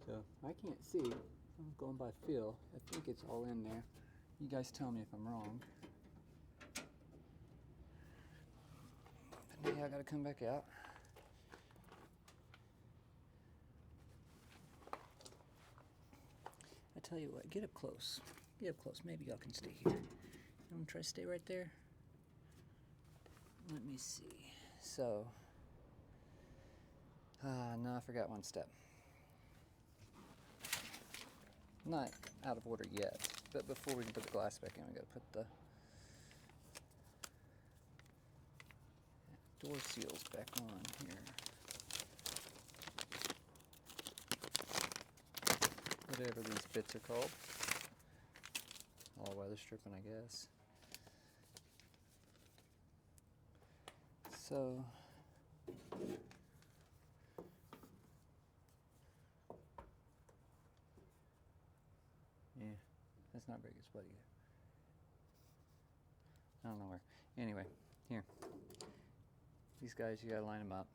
So I can't see. I'm going by feel. I think it's all in there. You guys tell me if I'm wrong. But yeah, I gotta come back out. I tell you what, get up close. Get up close. Maybe y'all can stay here. You want to try to stay right there? Let me see. So, no, I forgot one step. Not out of order yet, but before we can put the glass back in, we got to put the door seals back on here. Whatever these bits are called. All weather stripping, I guess. So, yeah, that's not very good spot either. I don't know where. Anyway, here. These guys, you gotta line them up.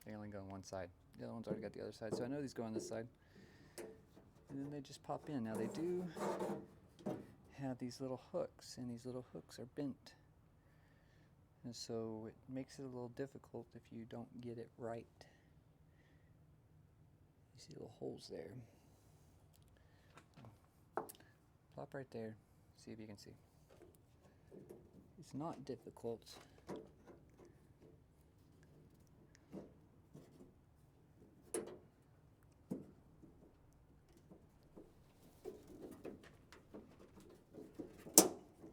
They only go on one side. The other one's already got the other side. So I know these go on this side. And then they just pop in. Now they do have these little hooks, and these little hooks are bent. And so it makes it a little difficult if you don't get it right. You see little holes there. Plop right there. See if you can see. It's not difficult.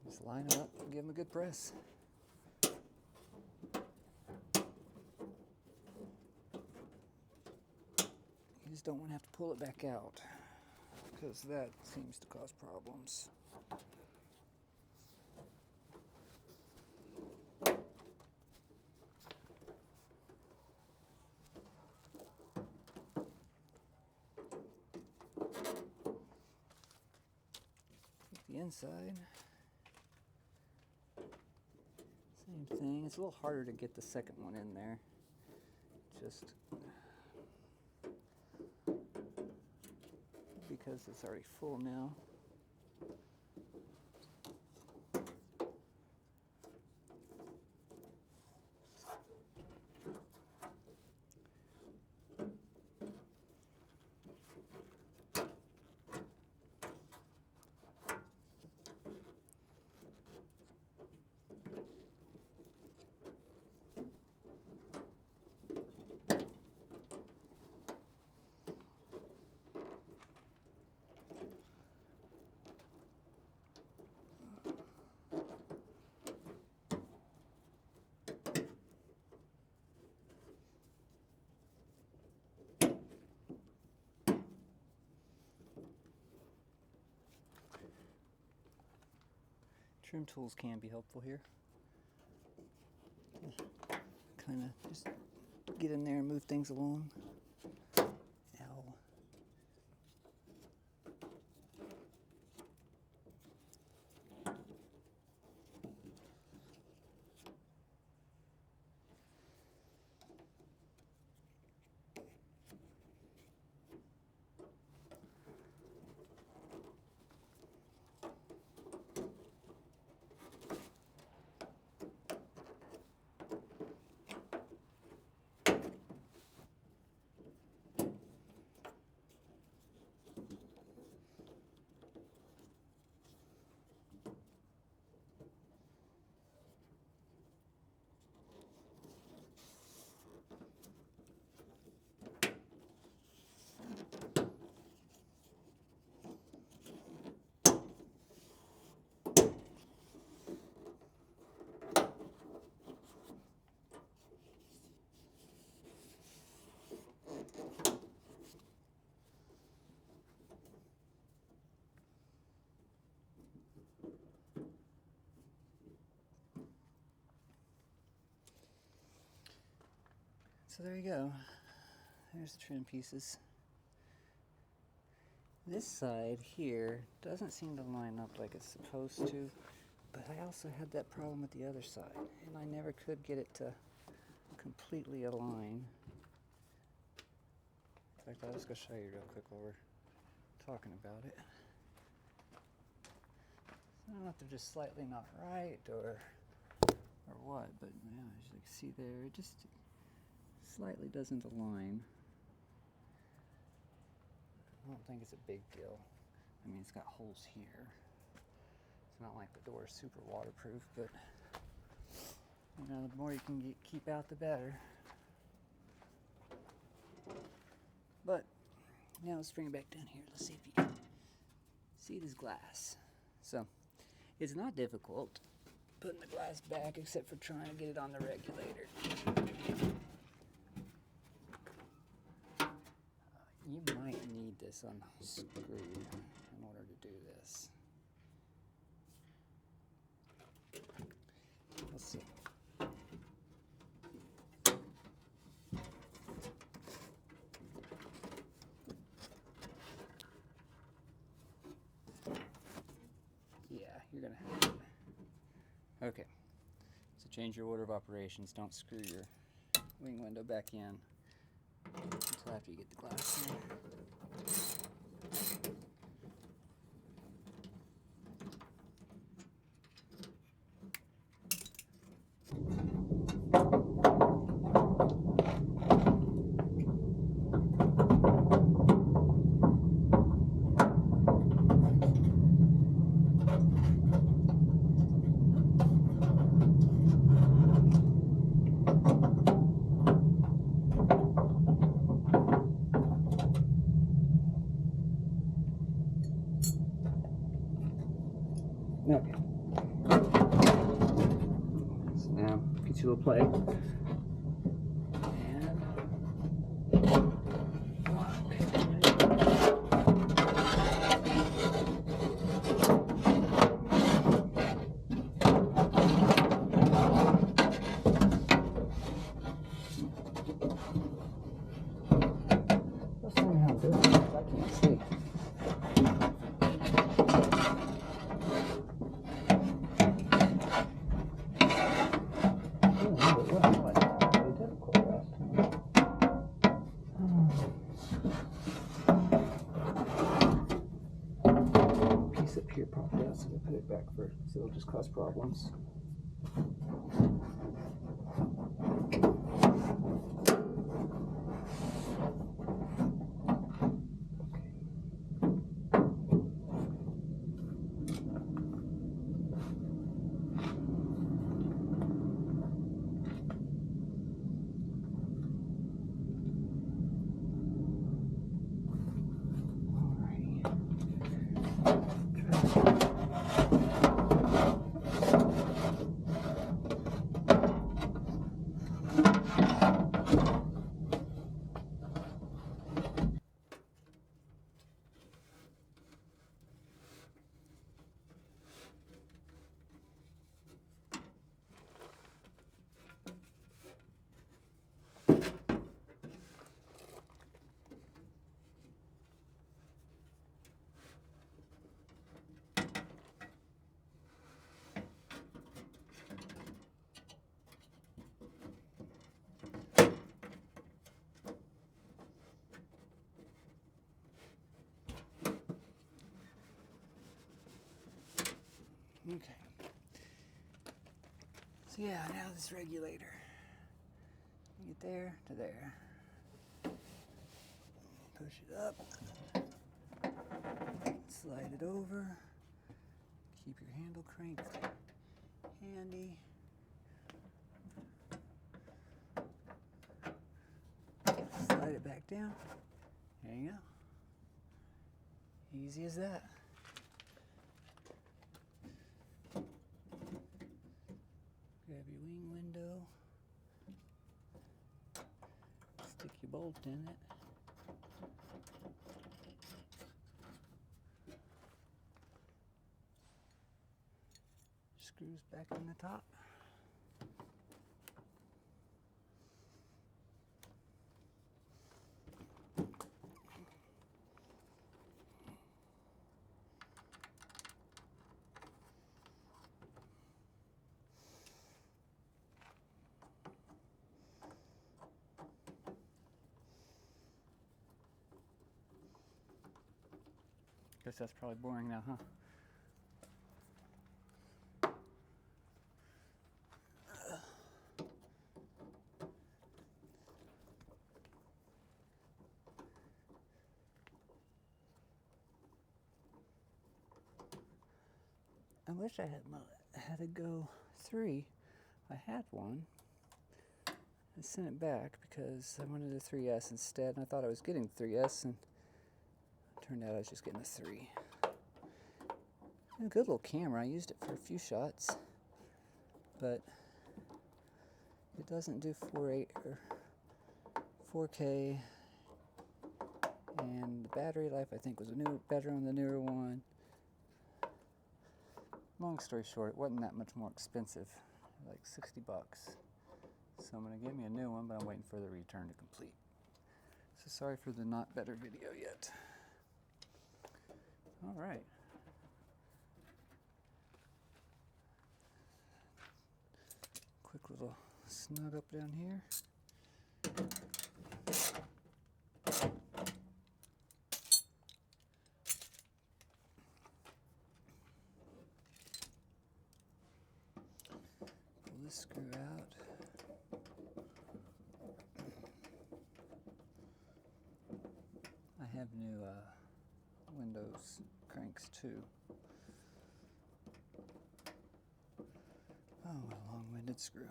Just line them up and give them a good press. You just don't want to have to pull it back out, because that seems to cause problems. The inside, same thing. It's a little harder to get the second one in there. Just because it's already full now. Trim tools can be helpful here. Kind of just get in there and move things along. Ow. So there you go. There's the trim pieces. This side here doesn't seem to line up like it's supposed to, but I also had that problem with the other side, and I never could get it to completely align. In fact, I'll just go show you real quick while we're talking about it. I don't know if they're just slightly not right or what, but yeah, as you can see there, it just slightly doesn't align. I don't think it's a big deal. I mean, it's got holes here. It's not like the door is super waterproof, but you know, the more you can keep out, the better. But now let's bring it back down here. Let's see if you can see this glass. So it's not difficult putting the glass back, except for trying to get it on the regulator. You might need this unscrewed in order to do this. Let's see. Yeah, you're gonna have to. Okay, so change your order of operations. Don't screw your wing window back in until after you get the glass in. Okay. So now get you a play. Let's see how this is. I can't see. put it back first, so it'll just cause problems. Okay. So yeah, now this regulator. You get there to there. Push it up. Slide it over. Keep your handle cranked handy. Slide it back down. There you go. Easy as that. Grab your wing window. Stick your bolt in it. Screws back in the top. Guess that's probably boring now, huh? I wish I had a Go 3. I had one. I sent it back because I wanted a 3S instead, and I thought I was getting 3S, and it turned out I was just getting a 3. A good little camera. I used it for a few shots, but it doesn't do 4K, and the battery life I think was better on the newer one. Long story short, it wasn't that much more expensive, like 60 bucks. So I'm going to get me a new one, but I'm waiting for the return to complete. So sorry for the not better video yet. All right. Quick little snug up down here. Pull this screw out. I have new Windows cranks too. Oh, what a long-winded screw.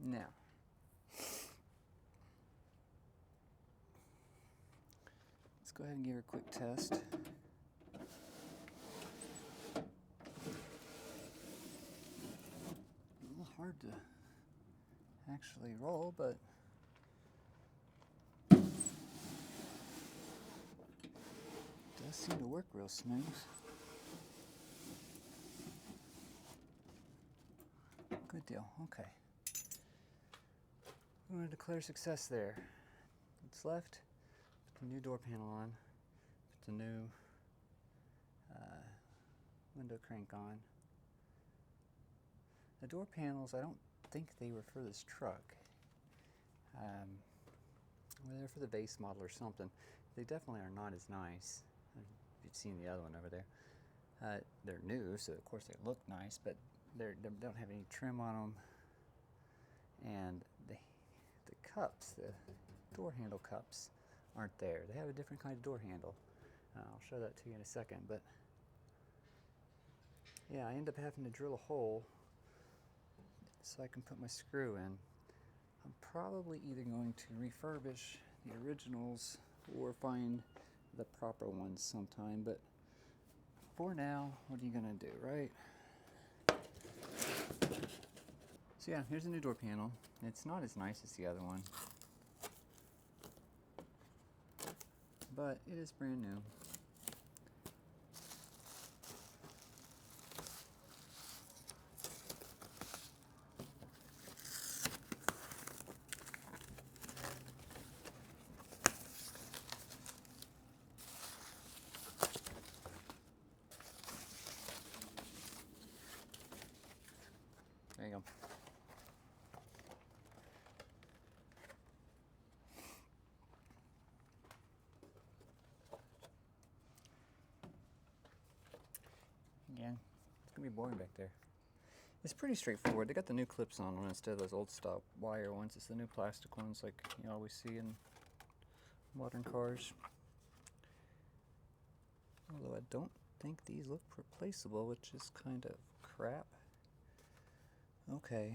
Now, let's go ahead and give her a quick test. A little hard to actually roll, but it does seem to work real smooth. Good deal. Okay. I'm going to declare success there. What's left? Put the new door panel on. Put the new window crank on. The door panels, I don't think they were for this truck. They're for the base model or something. They definitely are not as nice. If you've seen the other one over there. They're new, so of course they look nice, but they don't have any trim on them. And the cups, the door handle cups, aren't there. They have a different kind of door handle. I'll show that to you in a second. But yeah, I end up having to drill a hole so I can put my screw in. I'm probably either going to refurbish the originals or find the proper ones sometime, but for now, what are you gonna do, right? So yeah, here's a new door panel. It's not as nice as the other one, but it is brand new. There you go. Again, it's gonna be boring back there. It's pretty straightforward. They got the new clips on them instead of those old style wire ones. It's the new plastic ones like you always see in modern cars. Although I don't think these look replaceable, which is kind of crap. Okay.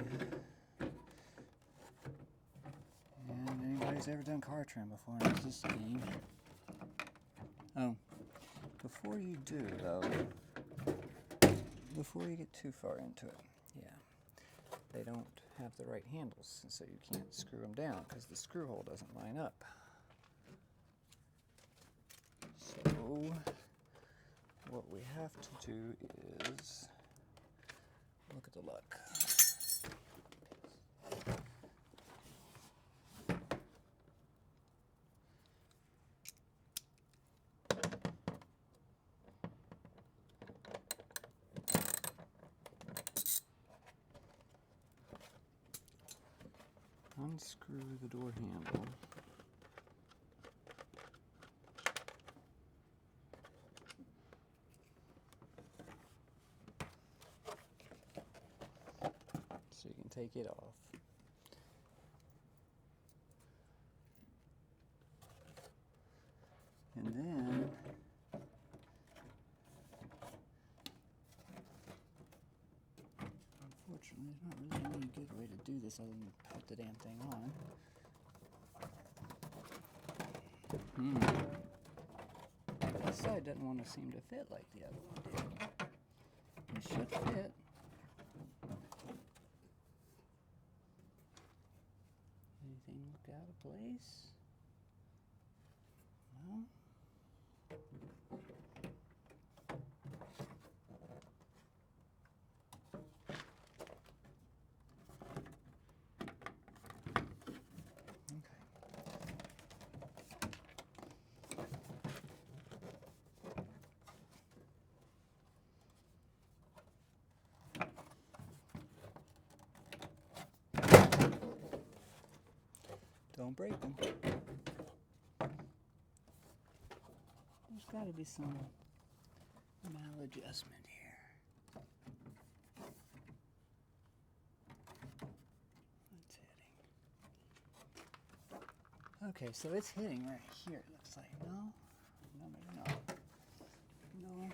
And anybody's ever done car trim before knows this game. Oh, before you do though, before you get too far into it, yeah, they don't have the right handles, so you can't screw them down because the screw hole doesn't line up. So what we have to do is look at the luck. Unscrew the door handle. So you can take it off. And then unfortunately, there's not really any good way to do this other than put the damn thing on. This side doesn't want to seem to fit like the other one did. It should fit. Anything look out of place? No? Don't break them. There's got to be some maladjustment here. It's hitting. Okay, so it's hitting right here, it looks like. No? No, maybe not. No.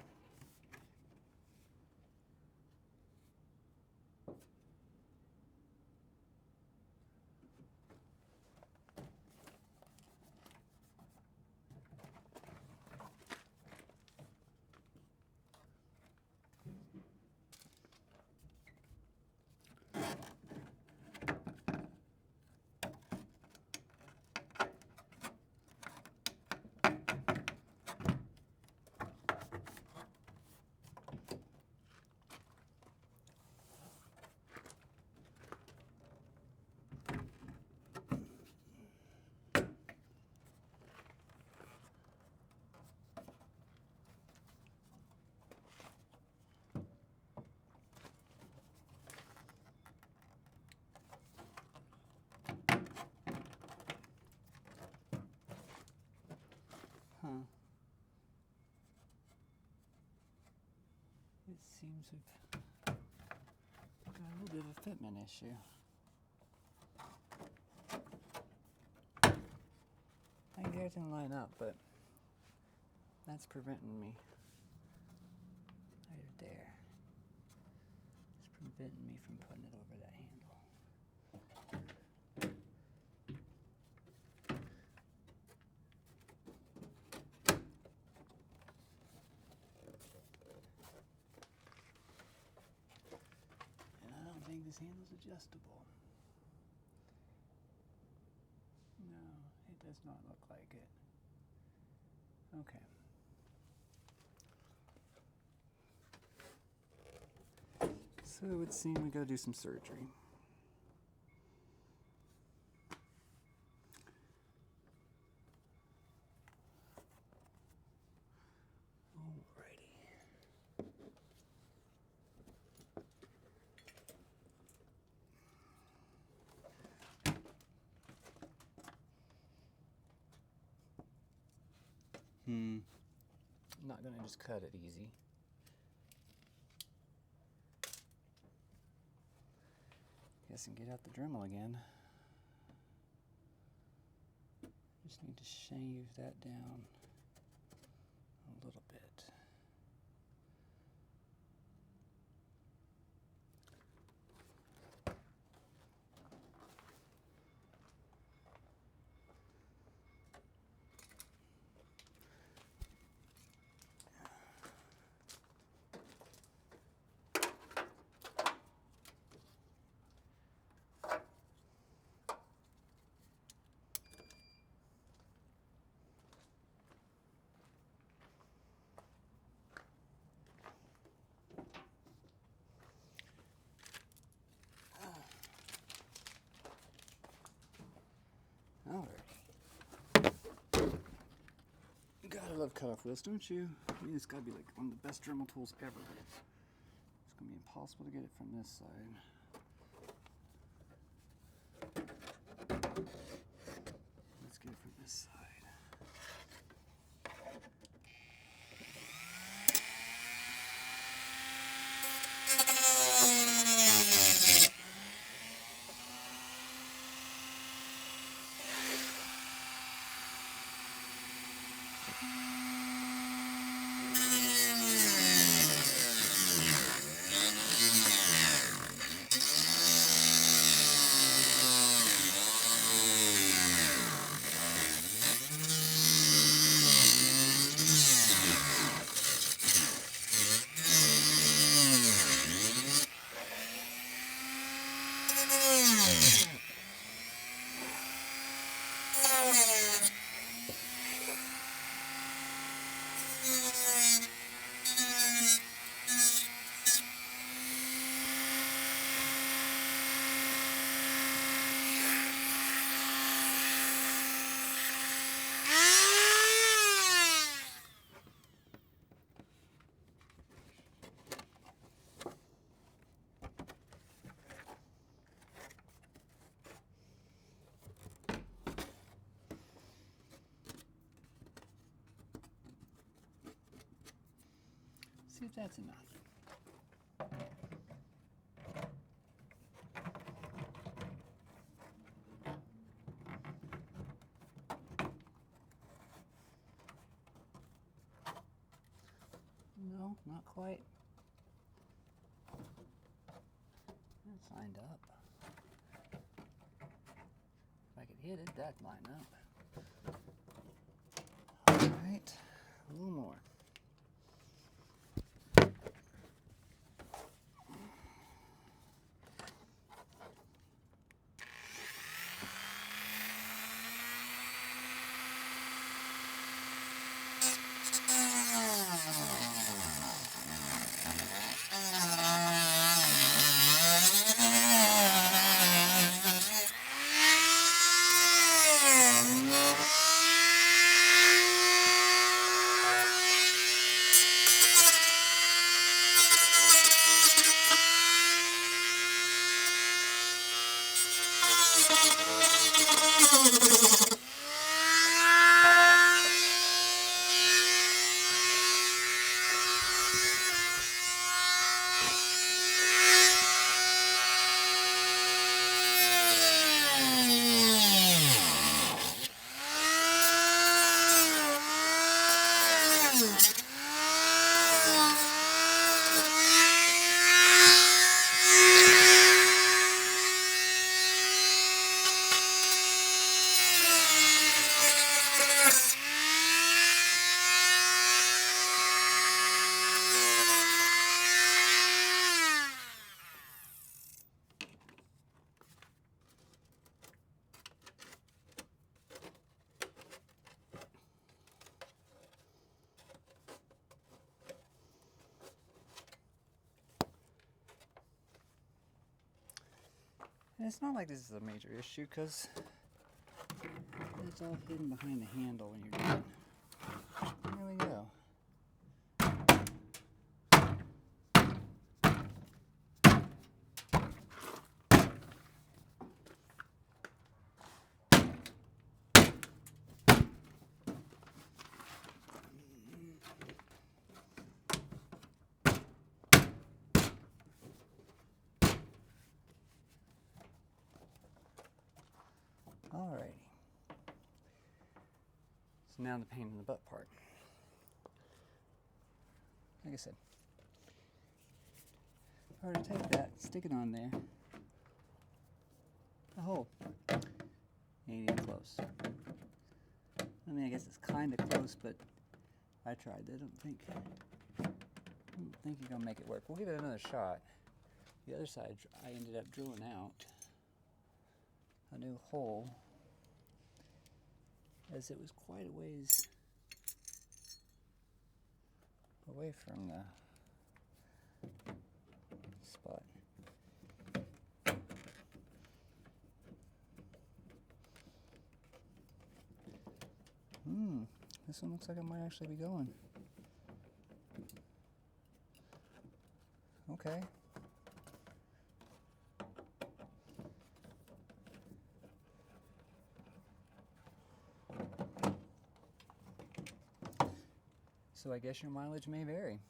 seems to have got a little bit of a fitment issue. I can get everything to line up, but that's preventing me. Right there. It's preventing me from putting it over that handle. And I don't think this handle's adjustable. No, it does not look like it. Okay. So it would seem we gotta do some surgery. I'm not gonna just cut it easy. Guess I can get out the Dremel again. Just need to shave that down a little bit. Alrighty. You gotta love cutoff wheels, don't you? I mean, it's gotta be like one of the best Dremel tools ever. It's gonna be impossible to get it from this side. Let's get it from this side. See if that's enough. No, not quite. That's lined up. If I could hit it, that'd line up. Alright, a little more. And it's not like this is a major issue because it's all hidden behind the handle when you're done. There we go. Alrighty. So now the pain in the butt part. Like I said, if I were to take that, stick it on there, the hole ain't even close. I mean, I guess it's kind of close, but I tried. I don't think you're gonna make it work. We'll give it another shot. The other side, I ended up drilling out a new hole, as it was quite a ways away from the spot. This one looks like it might actually be going. Okay. So I guess your mileage may vary.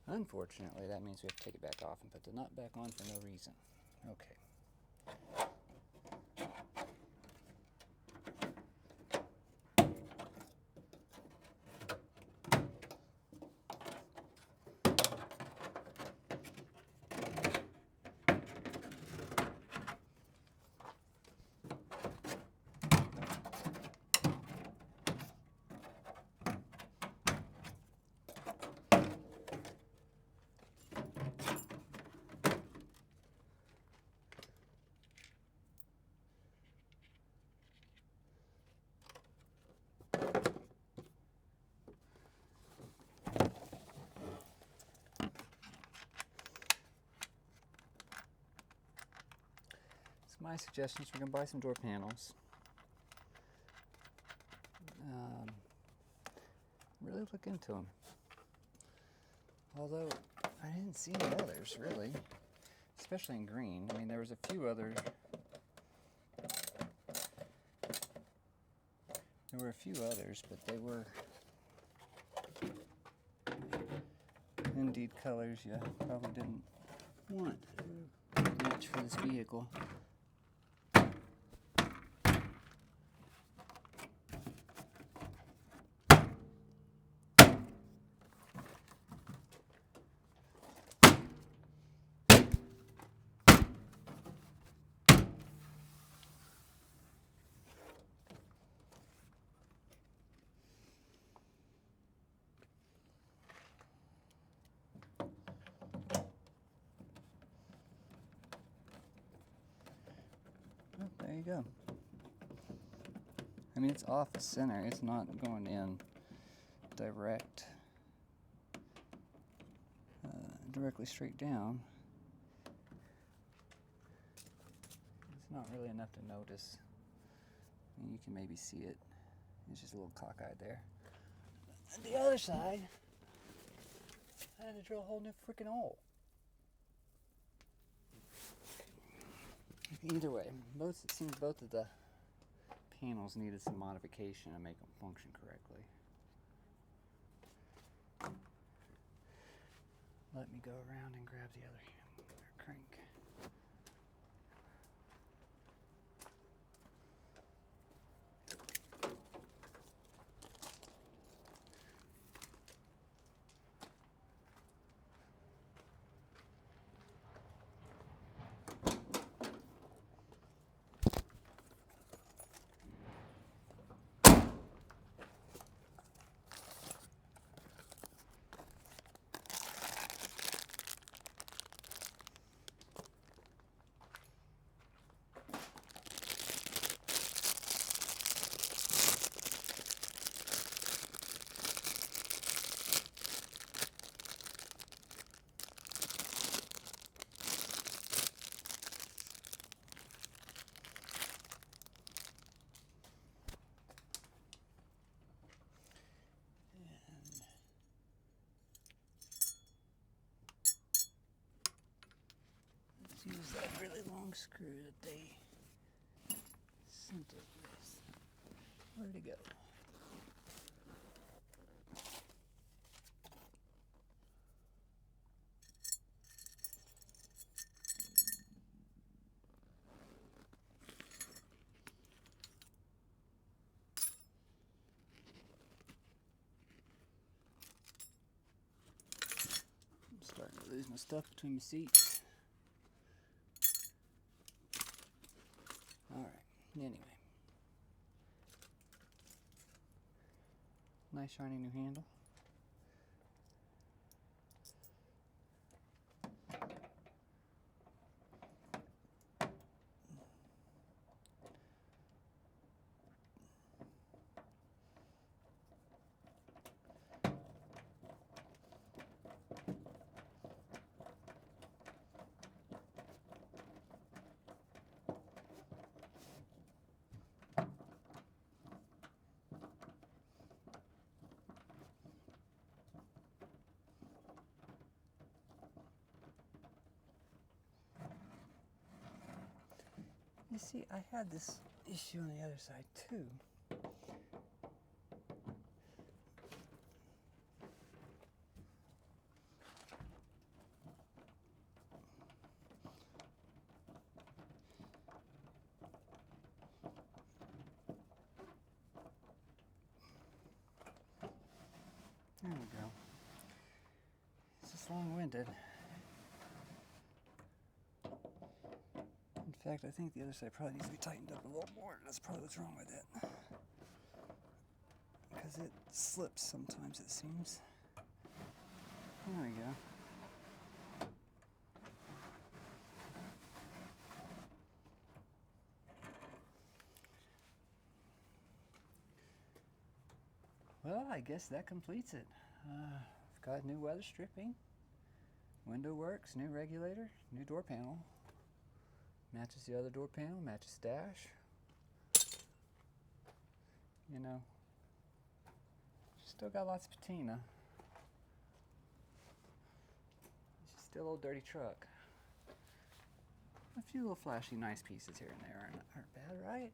Unfortunately, that means we have to take it back off and put the nut back on for no reason. Okay. My suggestion is we're going to buy some door panels. Really look into them. Although I didn't see any others really, especially in green. I mean, there was a few others. There were a few others, but they were indeed colors you probably didn't want much for this vehicle. There you go. I mean, it's off the center. It's not going in directly straight down. It's not really enough to notice. I mean, you can maybe see it. It's just a little cockeyed there. And the other side, I had to drill a whole new freaking hole. Either way, it seems both of the panels needed some modification to make them function correctly. let me go around and grab the other crank. Use that really long screw that they sent it with. Where'd it go? I'm starting to lose my stuff between my seats. Alright, anyway. Nice shiny new handle. You see, I had this issue on the other side too. There we go. It's just long-winded. In fact, I think the other side probably needs to be tightened up a little more. That's probably what's wrong with it. Because it slips sometimes, it seems. There we go. Well, I guess that completes it. I've got new weather stripping, window works, new regulator, new door panel. Matches the other door panel, matches dash. You know, still got lots of patina. It's still a old dirty truck. A few little flashy nice pieces here and there aren't bad, right?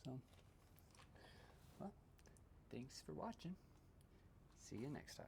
So, well, thanks for watching. See you next time.